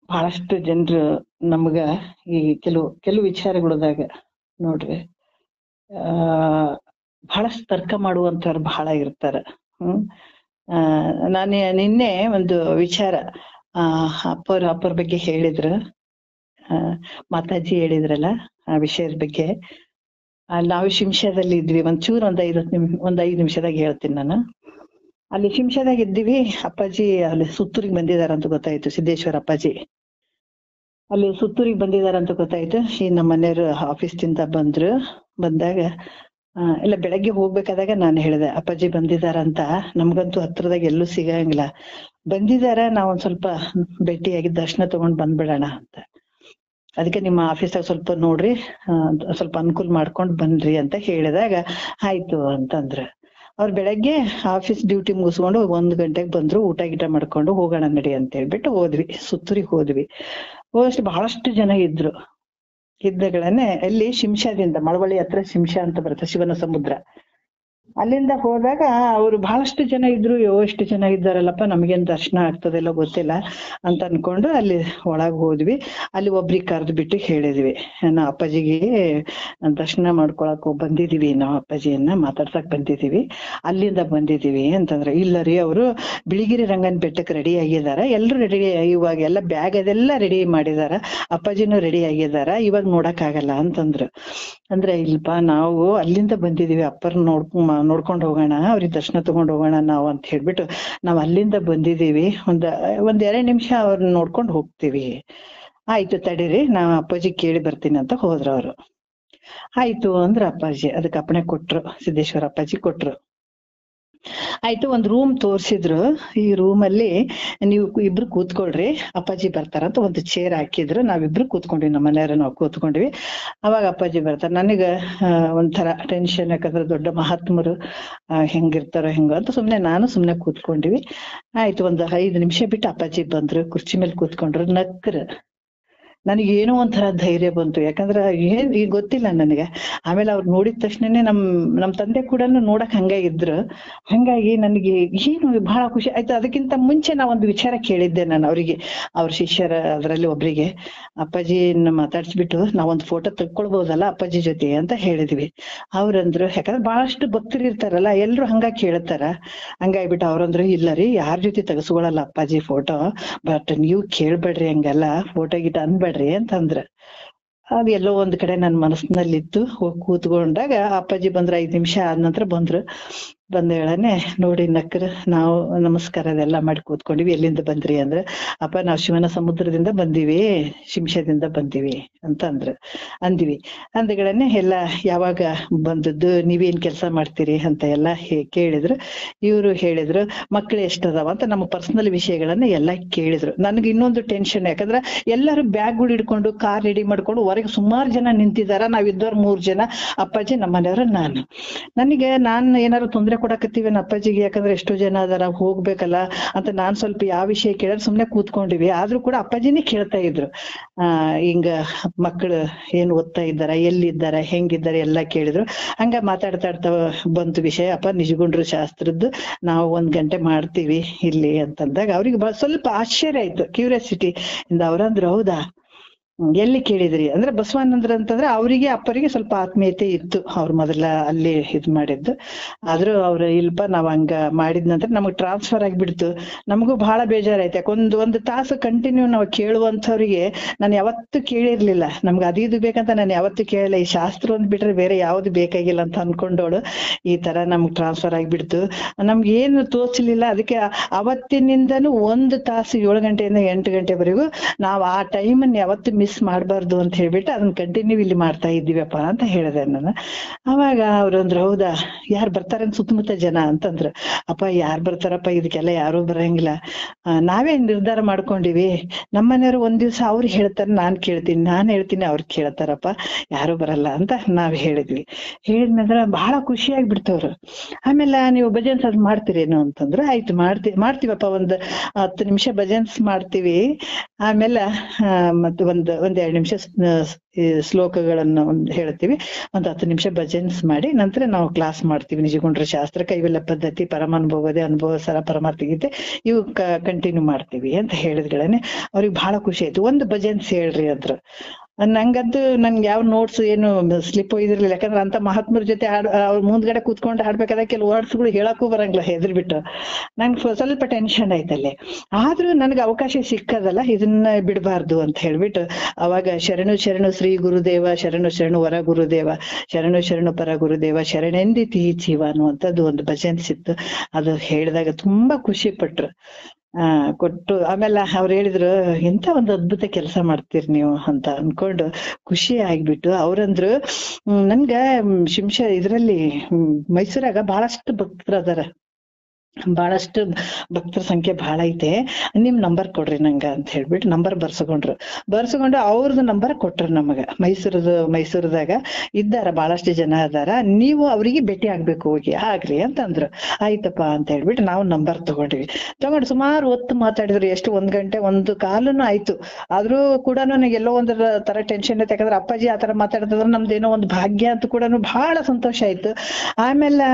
S1: ಬಹಳಷ್ಟು ಜನರು ನಮ್ಗ ಈ ಕೆಲವು ವಿಚಾರಗಳದಾಗ ನೋಡ್ರಿ ಬಹಳಷ್ಟು ತರ್ಕ ಮಾಡುವಂತವ್ರು ಬಹಳ ಇರ್ತಾರ. ನಾನು ನಿನ್ನೆ ಒಂದು ವಿಚಾರ ಅಪ್ಪರ ಬಗ್ಗೆ ಹೇಳಿದ್ರು, ಮಾತಾಜಿ ಹೇಳಿದ್ರಲ್ಲ ಆ ವಿಷಯದ ಬಗ್ಗೆ. ನಾವು ಶಿಂಷಾದಲ್ಲಿ ಇದ್ವಿ. ಒಂದ್ 5 ನಿಮಿಷದಾಗ ಹೇಳ್ತೀನಿ ನಾನು. ಅಲ್ಲಿ ಶಿಂಷಾದಾಗ ಇದ್ದೀವಿ. ಅಪ್ಪಾಜಿ ಅಲ್ಲಿ ಸುತ್ತೂರಿಗೆ ಬಂದಿದಾರಂತ ಗೊತ್ತಾಯ್ತು. ಸಿದ್ದೇಶ್ವರ ಅಪ್ಪಾಜಿ ಅಲ್ಲಿ ಸುತ್ತೂರಿಗೆ ಬಂದಿದಾರಂತ ಗೊತ್ತಾಯ್ತು. ಈ ನಮ್ಮ ಮನೆಯವ್ರು ಆಫೀಸ್ದಿಂದ ಬಂದಾಗ ಇಲ್ಲ ಬೆಳಗ್ಗೆ ಹೋಗ್ಬೇಕಾದಾಗ ನಾನು ಹೇಳಿದೆ, ಅಪ್ಪಾಜಿ ಬಂದಿದಾರಂತ, ನಮ್ಗಂತೂ ಹತ್ರದಾಗ ಎಲ್ಲೂ ಸಿಗಂಗಿಲ್ಲ, ಬಂದಿದಾರ, ನಾವೊಂದ್ ಸ್ವಲ್ಪ ಭೇಟಿಯಾಗಿ ದರ್ಶನ ತಗೊಂಡ್ ಬಂದ್ಬಿಡೋಣ ಅಂತ. ಅದಕ್ಕೆ ನಿಮ್ಮ ಆಫೀಸಾಗ ಸ್ವಲ್ಪ ನೋಡ್ರಿ, ಸ್ವಲ್ಪ ಅನುಕೂಲ ಮಾಡ್ಕೊಂಡ್ ಬನ್ರಿ ಅಂತ ಹೇಳಿದಾಗ ಆಯ್ತು ಅಂತಂದ್ರು. ಅವ್ರು ಬೆಳಗ್ಗೆ ಆಫೀಸ್ ಡ್ಯೂಟಿ ಮುಗಿಸ್ಕೊಂಡು 1 ಗಂಟೆಗೆ ಬಂದ್ರು. ಊಟ ಗೀಟ ಮಾಡ್ಕೊಂಡು ಹೋಗೋಣ ನಡಿ ಅಂತ ಹೇಳ್ಬಿಟ್ಟು ಹೋದ್ವಿ. ಸುತ್ತೂರಿಗೆ ಹೋದ್ವಿ. ಬಹಳಷ್ಟು ಜನ ಇದ್ದಗಳನ್ನೇ ಅಲ್ಲಿ ಶಿಂಷಾದಿಂದ, ಮಳವಳ್ಳಿ ಹತ್ರ ಶಿಂಷಾ ಅಂತ ಬರುತ್ತೆ, ಶಿವನ ಸಮುದ್ರ. ಅಲ್ಲಿಂದ ಹೋದಾಗ ಅವ್ರು ಬಹಳಷ್ಟು ಜನ ಇದ್ರು. ಎಷ್ಟು ಜನ ಇದ್ದಾರಲ್ಲಪ್ಪ, ನಮ್ಗೇನ್ ದರ್ಶನ ಆಗ್ತದೆಲ್ಲ ಗೊತ್ತಿಲ್ಲ ಅಂತ ಅನ್ಕೊಂಡು ಅಲ್ಲಿ ಒಳಗ್ ಹೋದ್ವಿ. ಅಲ್ಲಿ ಒಬ್ರಿಗೆ ಕರೆದು ಬಿಟ್ಟು ಹೇಳಿದ್ವಿ, ನಾವು ಅಪ್ಪಾಜಿಗೆ ದರ್ಶನ ಮಾಡ್ಕೊಳಕ್ ಬಂದಿದೀವಿ, ನಾವು ಅಪ್ಪಾಜಿಯನ್ನ ಮಾತಾಡ್ಸಕ್ ಬಂದಿದೀವಿ, ಅಲ್ಲಿಂದ ಬಂದಿದೀವಿ ಅಂತಂದ್ರೆ. ಇಲ್ಲ ರೀ, ಅವರು ಬಿಳಿಗಿರಿ ರಂಗನ್ ಬೆಟ್ಟಕ್ಕೆ ರೆಡಿ ಆಗಿದಾರ, ಎಲ್ರು ರೆಡಿ, ಇವಾಗ ಎಲ್ಲ ಬ್ಯಾಗ್ ಅದೆಲ್ಲ ರೆಡಿ ಮಾಡಿದಾರ, ಅಪ್ಪಾಜಿನೂ ರೆಡಿ ಆಗಿದಾರ, ಇವಾಗ ನೋಡಕ್ ಆಗಲ್ಲ ಅಂತಂದ್ರು. ಅಂದ್ರೆ ಇಲ್ಪ, ನಾವು ಅಲ್ಲಿಂದ ಬಂದಿದೀವಿ, ಅಪ್ಪರ್ ನೋಡ್ಕೊಂಡ್ ಹೋಗೋಣ, ಅವ್ರಿಗೆ ದರ್ಶನ ತಗೊಂಡ್ ಹೋಗೋಣ ನಾವು ಅಂತ ಹೇಳ್ಬಿಟ್ಟು ನಾವ್ ಅಲ್ಲಿಂದ ಬಂದಿದೀವಿ, ಒಂದ್ 2 ನಿಮಿಷ ಅವ್ರನ್ನ ನೋಡ್ಕೊಂಡ್ ಹೋಗ್ತೀವಿ. ಆಯ್ತು ತಡೀರಿ, ನಾ ಅಪ್ಪಾಜಿ ಕೇಳಿ ಬರ್ತೀನಿ ಅಂತ ಹೋದ್ರ ಅವ್ರು. ಆಯ್ತು ಅಂದ್ರ ಅಪ್ಪಾಜಿ. ಅದಕ್ಕೆ ಅಪ್ಪಣೆ ಕೊಟ್ರು, ಸಿದ್ದೇಶ್ವರ ಅಪ್ಪಾಜಿ ಕೊಟ್ರು. ಆಯ್ತು, ಒಂದ್ ರೂಮ್ ತೋರ್ಸಿದ್ರು. ಈ ರೂಮಲ್ಲಿ ನೀವು ಇಬ್ರು ಕೂತ್ಕೊಳ್ರಿ, ಅಪ್ಪಾಜಿ ಬರ್ತಾರಂತ ಒಂದು ಚೇರ್ ಹಾಕಿದ್ರು. ನಾವಿಬ್ರು ಕೂತ್ಕೊಂಡ್ವಿ, ನಮ್ಮ ಮನೆಯವ್ರ ನಾವು ಕೂತ್ಕೊಂಡ್ವಿ. ಅವಾಗ ಅಪ್ಪಾಜಿ ಬರ್ತಾರೆ. ನನಗ ಒಂಥರ ಟೆನ್ಷನ್, ಯಾಕಂದ್ರೆ ದೊಡ್ಡ ಮಹಾತ್ಮರು ಹೆಂಗಿರ್ತಾರೋ ಹೆಂಗೋ ಅಂತ ನಾನು ಸುಮ್ನೆ ಕೂತ್ಕೊಂಡಿವಿ. ಆಯ್ತು, ಒಂದ್ 5 ನಿಮಿಷ ಬಿಟ್ಟು ಅಪ್ಪಾಜಿ ಬಂದ್ರು, ಕುರ್ಚಿ ಮೇಲೆ ಕೂತ್ಕೊಂಡ್ರು, ನಕ್ರು. ನನಗೇನೋ ಒಂಥರ ಧೈರ್ಯ ಬಂತು, ಯಾಕಂದ್ರ ಈಗ ಗೊತ್ತಿಲ್ಲ ನನಗೆ. ಆಮೇಲೆ ಅವ್ರು ನೋಡಿದ ತಕ್ಷಣನೇ ನಮ್ ತಂದೆ ಕೂಡ ನೋಡಕ್ ಹಂಗ ಇದ್ರು. ಹಂಗಾಗಿ ನನಗೆ ಏನು ಬಹಳ ಖುಷಿ ಆಯ್ತು. ಅದಕ್ಕಿಂತ ಮುಂಚೆ ನಾ ಒಂದು ವಿಚಾರ ಕೇಳಿದ್ದೆ ನಾನು ಅವರಿಗೆ, ಅವ್ರ ಶಿಷ್ಯರ ಅದ್ರಲ್ಲಿ ಒಬ್ರಿಗೆ, ಅಪ್ಪಾಜಿನ ಮಾತಾಡ್ಸ್ಬಿಟ್ಟು ನಾವೊಂದು ಫೋಟೋ ತೆಕ್ಕೊಳ್ಬಹುದಲ್ಲ ಅಪ್ಪಾಜಿ ಜೊತೆ ಅಂತ ಹೇಳಿದ್ವಿ. ಅವ್ರಂದ್ರು, ಯಾಕಂದ್ರೆ ಬಹಳಷ್ಟು ಭಕ್ತರು ಇರ್ತಾರಲ್ಲ, ಎಲ್ರು ಹಂಗ ಕೇಳ್ತಾರ. ಹಂಗಾಗ್ಬಿಟ್ಟು ಅವ್ರಂದ್ರು, ಇಲ್ಲ ರೀ, ಯಾರ ಜೊತೆ ತೆಗೆಸ್ಕೊಳಲ್ಲ ಅಪ್ಪಾಜಿ ಫೋಟೋ, ಬಟ್ ನೀವು ಕೇಳ್ಬೇಡ್ರಿ ಹಂಗೆಲ್ಲ, ಫೋಟೋ ಗಿಟ ಅನ್ಬೇಡ್ರಿ ಅಂತಂದ್ರ. ಅದ್ ಎಲ್ಲೋ ಒಂದ್ ಕಡೆ ನನ್ ಮನಸ್ಸಿನಲ್ಲಿತ್ತು. ಹೋಗಿ ಕೂತ್ಕೊಂಡಾಗ ಅಪ್ಪಾಜಿ ಬಂದ್ರ, 5 ನಿಮಿಷ ಆದ ನಂತರ ಬಂದ್ರು. ಬಂದ ಹೇಳನೆ ನೋಡಿ ನಕ್ರ, ನಾವು ನಮಸ್ಕಾರ ಅದೆಲ್ಲ ಮಾಡಿ ಕೂತ್ಕೊಂಡಿವಿ. ಎಲ್ಲಿಂದ ಬಂದ್ರಿ ಅಂದ್ರೆ, ಅಪ್ಪ ನಾವ್ ಶಿವನ ಸಮುದ್ರದಿಂದ ಬಂದಿವಿ, ಶಿಂಷದಿಂದ ಬಂದಿವಿ ಅಂತ ಅಂದ್ವಿ. ಅಂದಗಳನ್ನೇ ಎಲ್ಲ ಯಾವಾಗ ಬಂದದ್ದು, ನೀವೇನ್ ಕೆಲಸ ಮಾಡ್ತೀರಿ ಅಂತ ಎಲ್ಲ ಕೇಳಿದ್ರು. ಇವ್ರು ಹೇಳಿದ್ರು ಮಕ್ಳು ಎಷ್ಟದಾವ ಅಂತ, ನಮ್ಮ ಪರ್ಸನಲ್ ವಿಷಯಗಳನ್ನ ಎಲ್ಲ ಕೇಳಿದ್ರು. ನನ್ಗೆ ಇನ್ನೊಂದು ಟೆನ್ಷನ್, ಯಾಕಂದ್ರೆ ಎಲ್ಲರೂ ಬ್ಯಾಗ್ಗಳು ಹಿಡ್ಕೊಂಡು ಕಾರ್ ರೆಡಿ ಮಾಡ್ಕೊಂಡು ಹೊರಗೆ ಸುಮಾರು ಜನ ನಿಂತಿದಾರ. ನಾವಿದ್ದವ್ರು 3 ಜನ, ಅಪ್ಪಾಜಿ, ನಮ್ಮ ಮನೆಯವ್ರ, ನಾನು ಏನಾದ್ರು ತೊಂದ್ರೆ ಕೊಡಕತ್ತೀವೇನ ಅಪ್ಪಾಜಿಗೆ, ಯಾಕಂದ್ರೆ ಎಷ್ಟೋ ಜನ ಅದಾರ, ಹೋಗ್ಬೇಕಲ್ಲ ಅಂತ ನಾನ್ ಸ್ವಲ್ಪ ಯಾವ ವಿಷಯ ಕೇಳಿದ್ರೆ ಸುಮ್ನೆ ಕೂತ್ಕೊಂಡಿವಿ. ಆದ್ರೂ ಕೂಡ ಅಪ್ಪಾಜಿನೇ ಕೇಳ್ತಾ ಇದ್ರು, ಹಿಂಗ ಮಕ್ಕಳು ಏನ್ ಓದ್ತಾ ಇದ್ದಾರ, ಎಲ್ಲಿದ್ದಾರ, ಹೆಂಗಿದ್ದಾರೆ ಎಲ್ಲ ಕೇಳಿದ್ರು. ಹಂಗ ಮಾತಾಡ್ತಾ ಬಂತು ವಿಷಯ. ಅಪ್ಪ ನಿಜಗುಂಡ್ರು ಶಾಸ್ತ್ರದ್ದು ನಾವು 1 ಗಂಟೆ ಮಾಡ್ತೀವಿ ಇಲ್ಲಿ ಅಂತಂದಾಗ ಅವ್ರಿಗೆ ಸ್ವಲ್ಪ ಆಶ್ಚರ್ಯ ಆಯ್ತು, ಕ್ಯೂರಿಯಾಸಿಟಿ ಇಂದ. ಅವ್ರಂದ್ರು, ಹೌದಾ, ಎಲ್ಲಿ ಕೇಳಿದ್ರಿ ಅಂದ್ರೆ, ಬಸವಾನಂದ್ರ ಅಂತಂದ್ರೆ ಅವರಿಗೆ ಅಪ್ಪರಿಗೆ ಸ್ವಲ್ಪ ಆತ್ಮೀಯತೆ ಇತ್ತು, ಅವ್ರ ಮೊದಲ ಅಲ್ಲಿ ಇದ್ ಮಾಡಿದ್ದು. ಆದ್ರೂ ಅವ್ರು, ಇಲ್ಪ ನಾವ್ ಹಂಗ ಮಾಡಿದ ನಂತರ ನಮಗ್ ಟ್ರಾನ್ಸ್ಫರ್ ಆಗಿಬಿಡ್ತು. ನಮಗೂ ಬಹಳ ಬೇಜಾರಾಯ್ತು. ಯಾಕೆ ಒಂದು ತಾಸು ಕಂಟಿನ್ಯೂ ನಾವು ಕೇಳುವಂಥವ್ರಿಗೆ ನಾನು ಯಾವತ್ತೂ ಕೇಳಿರ್ಲಿಲ್ಲ. ನಮ್ಗೆ ಅದು ಬೇಕಂತ ನಾನು ಯಾವತ್ತೂ ಕೇಳಿಲ್ಲ. ಈ ಶಾಸ್ತ್ರ ಒಂದ್ ಬಿಟ್ರೆ ಬೇರೆ ಯಾವ್ದು ಬೇಕಾಗಿಲ್ಲ ಅಂತ ಅನ್ಕೊಂಡವಳು, ಈ ತರ ನಮ್ಗ್ ಟ್ರಾನ್ಸ್ಫರ್ ಆಗಿಬಿಡ್ತು. ನಮ್ಗೆ ಏನು ತೋಚ್ಲಿಲ್ಲ. ಅದಕ್ಕೆ ಅವತ್ತಿನಿಂದನೂ 1 ತಾಸು 7 ಗಂಟೆಯಿಂದ 8 ಗಂಟೆವರೆಗೂ ನಾವು ಆ ಟೈಮನ್ನ ಯಾವತ್ತು ಮಿಸ್ ಮಾಡ್ಬಾರ್ದು ಅಂತ ಹೇಳ್ಬಿಟ್ಟು ಅದನ್ನ ಕಂಟಿನ್ಯೂ ಇಲ್ಲಿ ಮಾಡ್ತಾ ಇದ್ದೀವಪ್ಪ ಅಂತ ಹೇಳಿದೆ ನಾನು. ಅವಾಗ ಅವ್ರಂದ್ರು, ಹೌದಾ, ಯಾರು ಬರ್ತಾರ ಸುತ್ತಮುತ್ತ ಜನ ಅಂತಂದ್ರು. ಅಪ್ಪ ಯಾರು ಬರ್ತಾರಪ್ಪ, ಇದಕ್ಕೆಲ್ಲ ಯಾರು ಬರಂಗಿಲ್ಲ, ನಾವೇ ನಿರ್ಧಾರ ಮಾಡ್ಕೊಂಡಿವಿ. ನಮ್ಮನೆಯವ್ರು ಒಂದ್ ದಿವ್ಸ ಅವ್ರು ಹೇಳ್ತಾರೆ, ನಾನ್ ಕೇಳ್ತೀನಿ, ನಾನ್ ಹೇಳ್ತೀನಿ, ಅವ್ರು ಕೇಳ್ತಾರಪ್ಪ, ಯಾರು ಬರಲ್ಲ ಅಂತ ನಾವ್ ಹೇಳಿದ್ವಿ. ಹೇಳಿದ್ನಂದ್ರ ಬಹಳ ಖುಷಿಯಾಗಿ ಬಿಡ್ತವ್ರು. ಆಮೇಲೆ ನೀವು ಭಜನ್ಸ್ ಅದ್ ಮಾಡ್ತೀರೇನು ಅಂತಂದ್ರು. ಆಯ್ತು, ಮಾಡ್ತೀವಪ್ಪ, 10 ನಿಮಿಷ ಭಜನ್ಸ್ ಮಾಡ್ತೀವಿ. ಆಮೇಲೆ ಮತ್ತೆ ಒಂದ್ 2 ನಿಮಿಷ ಶ್ಲೋಕಗಳನ್ನ ಹೇಳ್ತೀವಿ. 10 ನಿಮಿಷ ಭಜನ್ಸ್ ಮಾಡಿ ನಂತರ ನಾವು ಕ್ಲಾಸ್ ಮಾಡ್ತೀವಿ. ನಿಜಗುಂಡ್ರ ಶಾಸ್ತ್ರ, ಕೈವಲ್ಯ ಪದ್ಧತಿ, ಪರಮಾನುಭವದೆ, ಅನುಭವ ಸರ, ಪರಮಾರ್ಥ ಗೀತೆ, ಇವು ಕಂಟಿನ್ಯೂ ಮಾಡ್ತೀವಿ ಅಂತ ಹೇಳಿದ್ಗಳೇನೆ ಅವ್ರಿಗೆ ಬಹಳ ಖುಷಿ ಆಯ್ತು. ಒಂದು ಭಜನ್ಸ್ ಹೇಳ್ರಿ ಅಂದ್ರು. ನಂಗಂತೂ ನನ್ಗೆ ಯಾವ ನೋಟ್ಸ್ ಏನು ಸ್ಲಿಪ್ ಒಯ್ದಿರ್ಲಿಲ್ಲ. ಯಾಕಂದ್ರೆ ಅಂತ ಮಹಾತ್ಮರ ಜೊತೆ ಅವ್ರ ಮುಂದ್ಗಡೆ ಕೂತ್ಕೊಂಡು ಹಾಡ್ಬೇಕಾದ್ರೆ ಕೆಲವು ವರ್ಡ್ಸ್ಗಳು ಹೇಳಕ್ಕೂ ಬರಂಗಿಲ್ಲ, ಹೆದರ್ಬಿಟ್ಟು. ನಂಗೆ ಸ್ವಲ್ಪ ಟೆನ್ಷನ್ ಆಯ್ತಲ್ಲೇ. ಆದ್ರೂ ನನ್ಗೆ ಅವಕಾಶ ಸಿಕ್ಕದಲ್ಲ, ಇದನ್ನ ಬಿಡಬಾರ್ದು ಅಂತ ಹೇಳ್ಬಿಟ್ಟು ಅವಾಗ ಶರಣು ಶರಣು ಶ್ರೀ ಗುರುದೇವ, ಶರಣು ಶರಣು ವರ ಗುರುದೇವ, ಶರಣು ಶರಣು ಪರ ಗುರುದೇವ, ಶರಣೆಂದಿತಿ ಜೀವ ಅನ್ನುವಂಥದ್ದು ಒಂದು ಭಜನ್ಸ್ ಇತ್ತು. ಅದು ಹೇಳಿದಾಗ ತುಂಬಾ ಖುಷಿ ಪಟ್ರು. ಕೊಟ್ಟು ಆಮೇಲೆ ಅವ್ರು ಹೇಳಿದ್ರು, ಎಂತ ಒಂದು ಅದ್ಭುತ ಕೆಲಸ ಮಾಡ್ತೀರಿ ನೀವು ಅಂತ ಅನ್ಕೊಂಡು ಖುಷಿ ಆಗ್ಬಿಟ್ಟು ಅವ್ರಂದ್ರು, ನನ್ಗ ಇದ್ರಲ್ಲಿ ಮೈಸೂರಾಗ ಬಹಳಷ್ಟು ಭಕ್ತರು ಅದಾರ, ಬಹಳಷ್ಟು ಭಕ್ತರ ಸಂಖ್ಯೆ ಬಹಳ ಐತೆ, ನಿಮ್ ನಂಬರ್ ಕೊಡ್ರಿ ನಂಗ ಅಂತ ಹೇಳ್ಬಿಟ್ಟು ನಂಬರ್ ಬರ್ಸ್ಕೊಂಡು ಅವ್ರದ್ದು ನಂಬರ್ ಕೊಟ್ರು ನಮಗ. ಮೈಸೂರದಾಗ ಇದ್ದಾರ ಬಹಳಷ್ಟು ಜನ ಅದಾರ, ನೀವು ಅವ್ರಿಗೆ ಭೇಟಿ ಆಗ್ಬೇಕು, ಹೋಗಿ ಆಗ್ರಿ ಅಂತಂದ್ರು. ಆಯ್ತಪ್ಪ ಅಂತ ಹೇಳ್ಬಿಟ್ಟು ನಾವು ನಂಬರ್ ತಗೊಂಡು ಸುಮಾರು ಹೊತ್ತು ಮಾತಾಡಿದ್ರು. ಎಷ್ಟು 1 ಗಂಟೆ 1 ಕಾಲು ಆಯ್ತು. ಆದ್ರೂ ಕೂಡ ನನಗೆ ಎಲ್ಲೋ ಒಂದ್ ತರ ಟೆನ್ಷನ್ ಐತೆ, ಯಾಕಂದ್ರೆ ಅಪ್ಪಾಜಿ ಆತರ ಮಾತಾಡ್ತಿದ್ರು, ನಮ್ದೇನೋ ಒಂದು ಭಾಗ್ಯ ಅಂತ ಕೂಡ ಬಹಳ ಸಂತೋಷ ಆಯ್ತು. ಆಮೇಲೆ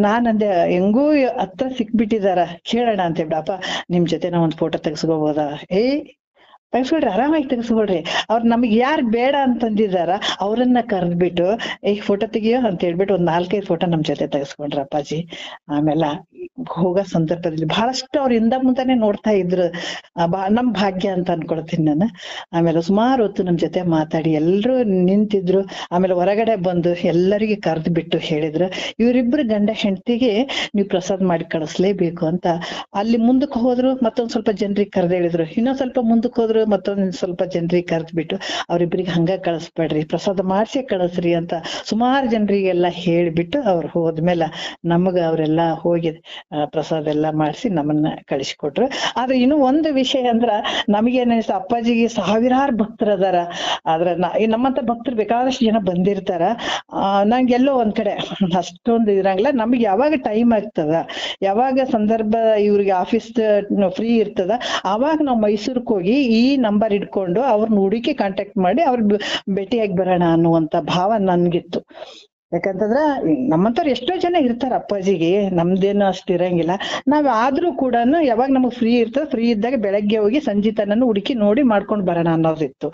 S1: ನಾನಂದೆ, ಹೆಂಗೂ ಹತ್ರ ಬಿಟ್ಟಿದಾರ, ಕೇಳೋಣ ಅಂತ ಹೇಳ್ಬಿಡ, ಅಪ್ಪ ನಿಮ್ ಜೊತೆ ನಾವ್ ಒಂದ್ ಫೋಟೋ ತೆಗ್ಸ್ಕೋಬೋದಾ? ತೆಗ್ಸ್ಕೊಳ್ರಿ, ಆರಾಮಾಗಿ ತೆಗ್ಸ್ಕೊಳ್ರಿ. ಅವ್ರು ನಮಗ್ ಯಾರು ಬೇಡ ಅಂತಂದಿದಾರ ಅವ್ರನ್ನ ಕರೆದ್ಬಿಟ್ಟು ಫೋಟೋ ತೆಗಿಯೋ ಅಂತ ಹೇಳ್ಬಿಟ್ಟು 1 4-5 ಫೋಟೋ ನಮ್ ಜೊತೆ ತೆಗೆಸ್ಕೊಂಡ್ರ ಅಪ್ಪಾಜಿ. ಆಮೇಲೆ ಹೋಗೋ ಸಂದರ್ಭದಲ್ಲಿ ಬಹಳಷ್ಟು ಅವ್ರ ಹಿಂದ ಮುಂದಾನೆ ನೋಡ್ತಾ ಇದ್ರು. ನಮ್ ಭಾಗ್ಯ ಅಂತ ಅನ್ಕೊಳ್ತೀನಿ ನಾನು. ಆಮೇಲೆ ಸುಮಾರು ಹೊತ್ತು ನಮ್ ಜೊತೆ ಮಾತಾಡಿ ಎಲ್ರು ನಿಂತಿದ್ರು. ಆಮೇಲೆ ಹೊರಗಡೆ ಬಂದು ಎಲ್ಲರಿಗೆ ಕರೆದು ಬಿಟ್ಟು ಹೇಳಿದ್ರು, ಇವರಿಬ್ರು ಗಂಡ ಹೆಂಡತಿಗೆ ನೀವು ಪ್ರಸಾದ್ ಮಾಡಿ ಕಳಿಸ್ಲೇಬೇಕು ಅಂತ. ಅಲ್ಲಿ ಮುಂದಕ್ಕೆ ಹೋದ್ರು, ಮತ್ತೊಂದ್ ಸ್ವಲ್ಪ ಜನರಿಗೆ ಕರೆದು ಹೇಳಿದ್ರು. ಇನ್ನೊಂದ್ ಸ್ವಲ್ಪ ಮುಂದಕ್ಕೆ ಹೋದ್ರು, ಮತ್ತೊಂದ್ ಸ್ವಲ್ಪ ಜನರಿಗೆ ಕರೆದ್ಬಿಟ್ಟು ಅವ್ರಿಬ್ರಿಗೆ ಹಂಗ ಕಳಿಸ್ಬೇಡ್ರಿ, ಪ್ರಸಾದ ಮಾಡ್ಸಿ ಕಳಿಸ್ರಿ ಅಂತ ಸುಮಾರು ಜನರಿಗೆಲ್ಲ ಹೇಳ್ಬಿಟ್ಟು ಅವ್ರು ಹೋದ್ಮೇಲೆ ನಮಗ ಅವರೆಲ್ಲಾ ಹೋಗಿ ಪ್ರಸಾದ ಎಲ್ಲಾ ಮಾಡಿಸಿ ನಮ್ಮನ್ನ ಕಳಿಸ್ಕೊಟ್ರು. ಆದ್ರೆ ಇನ್ನು ಒಂದು ವಿಷಯ ಅಂದ್ರ ನಮಗೇನ ಅಪ್ಪಾಜಿಗೆ ಸಾವಿರಾರು ಭಕ್ತರು ಅದಾರ. ಆದ್ರೆ ನಮ್ಮಂತ ಭಕ್ತರು ಬೇಕಾದಷ್ಟು ಜನ ಬಂದಿರ್ತಾರ. ನಂಗೆಲ್ಲೋ ಒಂದ್ ಕಡೆ ಅಷ್ಟೊಂದು ಇರಂಗಿಲ್ಲ. ನಮ್ಗೆ ಯಾವಾಗ ಟೈಮ್ ಆಗ್ತದ, ಯಾವಾಗ ಸಂದರ್ಭ ಇವ್ರಿಗೆ ಆಫೀಸ್ ಫ್ರೀ ಇರ್ತದ, ಅವಾಗ ನಾವು ಮೈಸೂರ್ಕ್ ಹೋಗಿ ಈ ನಂಬರ್ ಇಟ್ಕೊಂಡು ಅವ್ರನ್ನ ಹುಡುಕಿ ಕಾಂಟ್ಯಾಕ್ಟ್ ಮಾಡಿ ಅವ್ರ ಭೇಟಿಯಾಗಿ ಬರೋಣ ಅನ್ನುವಂತ ಭಾವ ನನ್ಗಿತ್ತು. ಯಾಕಂತಂದ್ರ ನಮ್ಮಂತವ್ರು ಎಷ್ಟೋ ಜನ ಇರ್ತಾರ ಅಪ್ಪಾಜಿಗೆ, ನಮ್ದೇನು ಅಷ್ಟ್ ಇರಂಗಿಲ್ಲ. ನಾವ್ ಆದ್ರೂ ಕೂಡ ಯಾವಾಗ ನಮಗ್ ಫ್ರೀ ಇರ್ತದ, ಫ್ರೀ ಇದ್ದಾಗ ಬೆಳಗ್ಗೆ ಹೋಗಿ ಸಂಜೆ ತನನು ಹುಡುಕಿ ನೋಡಿ ಮಾಡ್ಕೊಂಡ್ ಬರೋಣ ಅನ್ನೋದಿತ್ತು.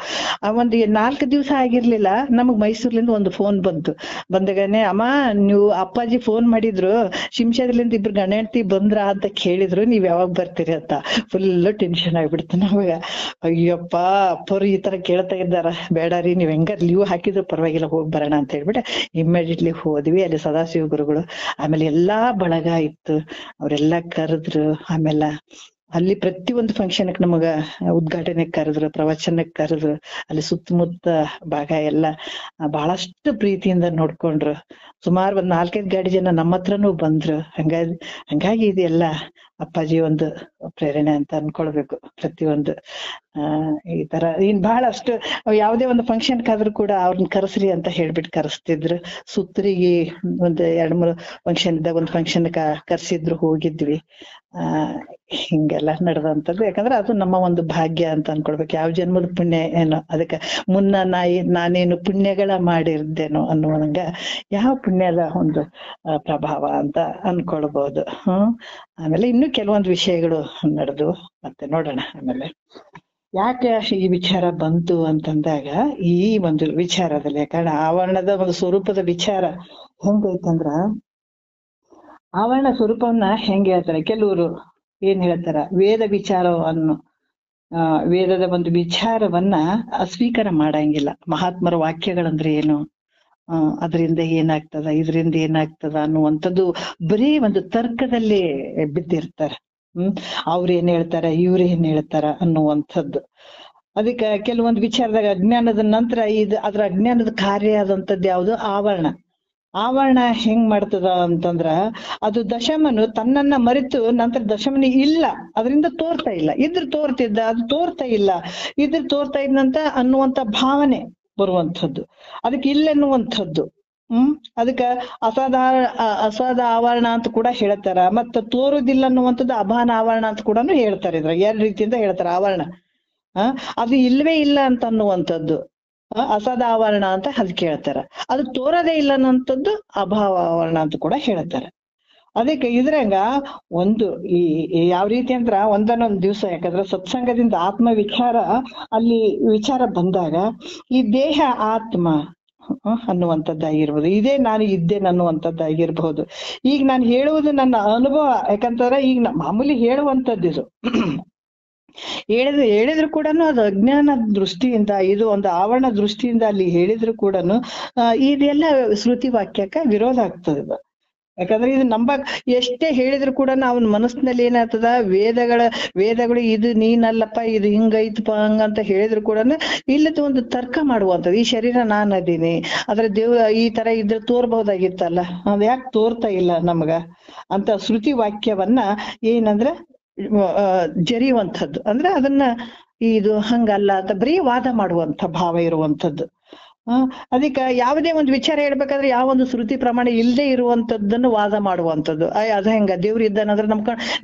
S1: ಒಂದ್ 4 ದಿವಸ ಆಗಿರ್ಲಿಲ್ಲ, ನಮಗ್ ಮೈಸೂರ್ಲಿಂದ ಒಂದು ಫೋನ್ ಬಂದಾಗನೆ, ಅಮ್ಮ ನೀವು ಅಪ್ಪಾಜಿ ಫೋನ್ ಮಾಡಿದ್ರು, ಶಿಂಷಾದ್ಲಿಂದ 2 ಗಂಡ ಹೆಂಡತಿ ಬಂದ್ರ ಅಂತ ಕೇಳಿದ್ರು, ನೀವ್ ಯಾವಾಗ ಬರ್ತೀರಿ ಅಂತ. ಫುಲ್ ಟೆನ್ಷನ್ ಆಗ್ಬಿಡ್ತು ನಮಗ. ಅಯ್ಯಪ್ಪ ಅಪ್ಪರು ಈ ತರ ಕೇಳ್ತಾ ಇದ್ದಾರ, ಬೇಡ ರೀ ನೀವ್ ಹೆಂಗಾರ ಲೀವ್ ಹಾಕಿದ್ರು ಪರವಾಗಿಲ್ಲ ಹೋಗಿ ಬರೋಣ ಅಂತ ಹೇಳ್ಬಿಟ್ಟು ಇಮ್ಮಿಡಿಯೇಟ್ಲಿ ಹೋದ್ವಿ. ಅಲ್ಲಿ ಸದಾಶಿವ ಗುರುಗಳು, ಆಮೇಲೆ ಎಲ್ಲಾ ಬಳಗ ಇತ್ತು, ಅವರೆಲ್ಲಾ ಕರೆದ್ರು. ಆಮೇಲೆ ಅಲ್ಲಿ ಪ್ರತಿಯೊಂದು ಫಂಕ್ಷನ್ಕ್ ನಮಗ ಉದ್ಘಾಟನೆಗ್ ಕರೆದ್ರು, ಪ್ರವಚನಕ್ ಕರೆದ್ರು. ಅಲ್ಲಿ ಸುತ್ತಮುತ್ತ ಭಾಗ ಎಲ್ಲ ಬಹಳಷ್ಟು ಪ್ರೀತಿಯಿಂದ ನೋಡ್ಕೊಂಡ್ರು. ಸುಮಾರು ಒಂದ್ 4-5 ಗಾಡಿ ಜನ ನಮ್ಮ ಹತ್ರನೂ ಬಂದ್ರು. ಹಂಗಾಗಿ ಇದೆಲ್ಲ ಅಪ್ಪಾಜಿ ಒಂದು ಪ್ರೇರಣೆ ಅಂತ ಅನ್ಕೊಳ್ಬೇಕು. ಪ್ರತಿಯೊಂದು ಈ ತರ ಬಹಳಷ್ಟು ಯಾವ್ದೇ ಒಂದು ಫಂಕ್ಷನ್ ಆದ್ರೂ ಕೂಡ ಅವ್ರನ್ನ ಕರೆಸ್ರಿ ಅಂತ ಹೇಳ್ಬಿಟ್ಟು ಕರೆಸ್ತಿದ್ರು. ಸುತ್ತರಿಗೆ ಒಂದ್ 2-3 ಫಂಕ್ಷನ್ ಇದ್ದಾಗ ಒಂದು ಫಂಕ್ಷನ್ ಕರ್ಸಿದ್ರು, ಹೋಗಿದ್ವಿ. ಹಿಂಗೆಲ್ಲ ನಡೆದಂತದ್ದು. ಯಾಕಂದ್ರೆ ಅದು ನಮ್ಮ ಒಂದು ಭಾಗ್ಯ ಅಂತ ಅನ್ಕೊಳ್ಬೇಕು. ಯಾವ ಜನ್ಮದ ಪುಣ್ಯ ಏನೋ, ಅದಕ್ಕೆ ಮುನ್ನ ನಾನೇನು ಪುಣ್ಯಗಳ ಮಾಡಿರ್ದೇನೋ ಅನ್ನುವಂಗ ಯಾವ ಪುಣ್ಯದ ಒಂದು ಪ್ರಭಾವ ಅಂತ ಅನ್ಕೊಳ್ಬಹುದು. ಆಮೇಲೆ ಇನ್ನು ಕೆಲವೊಂದು ವಿಷಯಗಳು ನಡೆದು ಮತ್ತೆ ನೋಡೋಣ. ಆಮೇಲೆ ಯಾಕೆ ಈ ವಿಚಾರ ಬಂತು ಅಂತಂದಾಗ, ಈ ಒಂದು ವಿಚಾರದಲ್ಲಿ ಯಾಕಂದ್ರೆ ಆವರಣದ ಒಂದು ಸ್ವರೂಪದ ವಿಚಾರ ಹೆಂಗೈತಂದ್ರ, ಆವರಣ ಸ್ವರೂಪವನ್ನ ಹೆಂಗ್ ಹೇಳ್ತಾರೆ ಕೆಲವರು ಏನ್ ಹೇಳ್ತಾರ, ವೇದ ವಿಚಾರವನ್ನು ವೇದದ ಒಂದು ವಿಚಾರವನ್ನ ಸ್ವೀಕಾರ ಮಾಡಂಗಿಲ್ಲ. ಮಹಾತ್ಮರ ವಾಕ್ಯಗಳಂದ್ರೆ ಏನು, ಅದರಿಂದ ಏನಾಗ್ತದ, ಇದರಿಂದ ಏನಾಗ್ತದ ಅನ್ನುವಂಥದ್ದು ಬರೀ ಒಂದು ತರ್ಕದಲ್ಲಿ ಬಿದ್ದಿರ್ತಾರ. ಅವ್ರೇನ್ ಹೇಳ್ತಾರ, ಇವ್ರೇನ್ ಹೇಳ್ತಾರ ಅನ್ನುವಂಥದ್ದು. ಅದಕ್ಕೆ ಕೆಲವೊಂದು ವಿಚಾರದಾಗ ಅಜ್ಞಾನದ ನಂತರ ಅದ್ರ ಅಜ್ಞಾನದ ಕಾರ್ಯ ಆದಂಥದ್ದು ಯಾವುದು, ಆವರಣ. ಆವರಣ ಹೆಂಗ್ ಮಾಡ್ತದ ಅಂತಂದ್ರ, ಅದು ದಶಮನು ತನ್ನನ್ನ ಮರೆತು ನಂತರ ದಶಮನಿ ಇಲ್ಲ, ಅದರಿಂದ ತೋರ್ತಾ ಇಲ್ಲ. ಇದ್ರ ತೋರ್ತಿದ್ದ, ಅದು ತೋರ್ತಾ ಇಲ್ಲ, ಇದ್ರ ತೋರ್ತಾ ಇದ್ನಂತ ಅನ್ನುವಂತ ಭಾವನೆ ಬರುವಂಥದ್ದು. ಅದಕ್ಕೆ ಇಲ್ಲೆನ್ನುವಂಥದ್ದು. ಅದಕ್ಕ ಅಸಾಧ ಆವರಣ ಅಂತ ಕೂಡ ಹೇಳ್ತಾರ. ಮತ್ತ ತೋರುದಿಲ್ಲ ಅನ್ನುವಂಥದ್ದು ಅಭಾನ ಆವರಣ ಅಂತ ಕೂಡ ಹೇಳ್ತಾರೆ. ಇದ್ರ 2 ರೀತಿಯಿಂದ ಹೇಳ್ತಾರ ಆವರಣ. ಅದು ಇಲ್ವೇ ಇಲ್ಲ ಅಂತ ಅನ್ನುವಂಥದ್ದು ಅಸಾಧ ಆವರಣ ಅಂತ ಅದಕ್ಕೆ ಹೇಳ್ತಾರ. ಅದು ತೋರದೇ ಇಲ್ಲ ಅನ್ನೋಂಥದ್ದು ಅಭಾವ ಆವರಣ ಅಂತ ಕೂಡ ಹೇಳ್ತಾರೆ. ಅದಕ್ಕೆ ಇದ್ರಂಗ ಒಂದು ಈ ಯಾವ ರೀತಿ ಅಂದ್ರ ಒಂದನ್ನೊಂದ್ ದಿವ್ಸ, ಯಾಕಂದ್ರೆ ಸತ್ಸಂಗದಿಂದ ಆತ್ಮ ವಿಚಾರ ಅಲ್ಲಿ ವಿಚಾರ ಬಂದಾಗ ಈ ದೇಹ ಆತ್ಮ ಅನ್ನುವಂಥದ್ದಾಗಿರ್ಬೋದು, ಇದೇ ನಾನು ಇದ್ದೇನೆ ಅನ್ನುವಂಥದ್ದಾಗಿರ್ಬಹುದು. ಈಗ ನಾನು ಹೇಳುವುದು ನನ್ನ ಅನುಭವ. ಯಾಕಂತಂದ್ರೆ ಈಗ ಮಾಮೂಲಿ ಹೇಳುವಂಥದ್ದು ಇದು ಹೇಳಿದ್ರು ಕೂಡ ಅದು ಅಜ್ಞಾನ ದೃಷ್ಟಿಯಿಂದ, ಇದು ಒಂದು ಆವರಣ ದೃಷ್ಟಿಯಿಂದ ಅಲ್ಲಿ ಹೇಳಿದ್ರು ಕೂಡ ಇದೆಲ್ಲ ಶ್ರುತಿ ವಾಕ್ಯಕ್ಕ ವಿರೋಧ ಆಗ್ತದೆ. ಯಾಕಂದ್ರೆ ಇದು ಎಷ್ಟೇ ಹೇಳಿದ್ರು ಕೂಡ ಅವನ ಮನಸ್ಸಿನಲ್ಲಿ ಏನಾಗ್ತದ, ವೇದಗಳು ಇದು ನೀನಲ್ಲಪ್ಪ, ಇದು ಹಿಂಗೈತಪ್ಪ ಹಂಗಂತ ಹೇಳಿದ್ರು ಕೂಡ ಇಲ್ಲದ ಒಂದು ತರ್ಕ ಮಾಡುವಂಥದ್ದು. ಈ ಶರೀರ ನಾನು ಅದೀನಿ, ಆದ್ರೆ ಈ ತರ ಇದ್ರೆ ತೋರ್ಬಹುದಾಗಿತ್ತಲ್ಲ, ಅದ್ ಯಾಕೆ ತೋರ್ತಾ ಇಲ್ಲ ನಮ್ಗ ಅಂತ ಶ್ರುತಿ ವಾಕ್ಯವನ್ನ ಏನಂದ್ರೆ ಜರಿಯುವಂಥದ್ದು. ಅಂದ್ರೆ ಅದನ್ನ ಇದು ಹಂಗಲ್ಲ ಅಂತ ಬರೀ ವಾದ ಮಾಡುವಂತ ಭಾವ ಇರುವಂಥದ್ದು. ಅದಕ್ಕೆ ಯಾವುದೇ ಒಂದು ವಿಚಾರ ಹೇಳ್ಬೇಕಾದ್ರೆ ಯಾವ ಒಂದು ಶ್ರುತಿ ಪ್ರಮಾಣ ಇಲ್ಲದೆ ಇರುವಂತದ್ದನ್ನು ವಾದ ಮಾಡುವಂಥದ್ದು. ಅದ ಹೆಂಗ ದೇವ್ರ ಇದ್ದಾನಂದ್ರೆ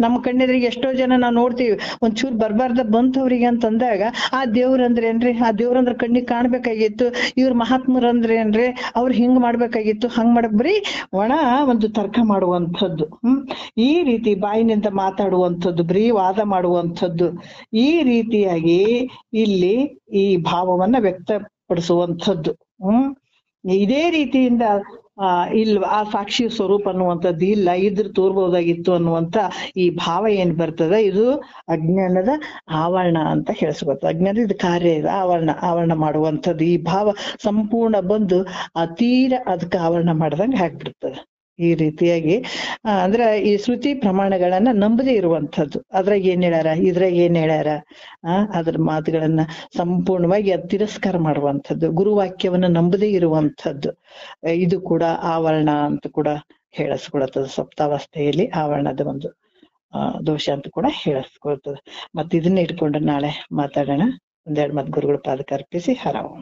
S1: ನಮ್ಮ ಕಣ್ಣೆದ್ರಿಗೆ ಎಷ್ಟೋ ಜನ ನಾವು ನೋಡ್ತೀವಿ, ಒಂಚೂರು ಬರ್ಬಾರ್ದ ಬಂತವ್ರಿಗೆ ಅಂತಂದಾಗ ಆ ದೇವ್ರಂದ್ರೆ ಏನ್ರಿ, ಆ ದೇವ್ರಂದ್ರ ಕಣ್ಣಿಗೆ ಕಾಣ್ಬೇಕಾಗಿತ್ತು, ಇವ್ರ ಮಹಾತ್ಮರಂದ್ರೆ ಏನ್ರಿ, ಅವ್ರು ಹಿಂಗ್ ಮಾಡ್ಬೇಕಾಗಿತ್ತು, ಹಂಗ್ ಮಾಡಕ್ ಬರೀ ಒಣ ಒಂದು ತರ್ಕ ಮಾಡುವಂಥದ್ದು. ಈ ರೀತಿ ಬಾಯಿನಿಂದ ಮಾತಾಡುವಂಥದ್ದು, ಬರೀ ವಾದ ಮಾಡುವಂಥದ್ದು. ಈ ರೀತಿಯಾಗಿ ಇಲ್ಲಿ ಈ ಭಾವವನ್ನ ವ್ಯಕ್ತಪಡಿಸುವಂಥದ್ದು. ಇದೇ ರೀತಿಯಿಂದ ಆ ಸಾಕ್ಷಿ ಸ್ವರೂಪ ಅನ್ನುವಂಥದ್ದು ಇಲ್ಲ, ಇದ್ರ ತೋರ್ಬಹುದಾಗಿತ್ತು ಅನ್ನುವಂತ ಈ ಭಾವ ಏನ್ ಬರ್ತದ, ಇದು ಅಜ್ಞಾನದ ಆವರಣ ಅಂತ ಹೇಳಿಸ್ಕೊತ. ಅಜ್ಞಾನದ ಇದು ಕಾರ್ಯ, ಇದು ಆವರಣ ಮಾಡುವಂಥದ್ದು. ಈ ಭಾವ ಸಂಪೂರ್ಣ ಬಂದು ಆ ತೀರ ಅದಕ್ಕೆ ಆವರಣ ಮಾಡ್ದಂಗೆ ಹಾಕ್ಬಿಡ್ತದ. ಈ ರೀತಿಯಾಗಿ ಅಂದ್ರೆ ಈ ಶ್ರುತಿ ಪ್ರಮಾಣಗಳನ್ನ ನಂಬದೇ ಇರುವಂಥದ್ದು. ಅದ್ರಾಗ ಏನ್ ಹೇಳ್ಯಾರ, ಇದ್ರಾಗ ಏನ್ ಹೇಳ್ಯಾರ, ಅದ್ರ ಮಾತುಗಳನ್ನ ಸಂಪೂರ್ಣವಾಗಿ ಅದ್ ತಿರಸ್ಕಾರ ಮಾಡುವಂಥದ್ದು, ಗುರುವಾಕ್ಯವನ್ನ ನಂಬದೇ ಇರುವಂಥದ್ದು. ಇದು ಕೂಡ ಆವರಣ ಅಂತ ಕೂಡ ಹೇಳಿಸ್ಕೊಳತ್ತದ. ಸಪ್ತಾವಸ್ಥೆಯಲ್ಲಿ ಆವರಣದ ಒಂದು ದೋಷ ಅಂತ ಕೂಡ ಹೇಳಿಸ್ಕೊಳ್ತದೆ. ಮತ್ತೆ ಇದನ್ನ ಇಟ್ಕೊಂಡು ನಾಳೆ ಮಾತಾಡೋಣ. ಒಂದೆರಡು ಮತ್ ಗುರುಗಳ ಪಾದಕ್ಕೆ ಅರ್ಪಿಸಿ ಹರ ಓಂ.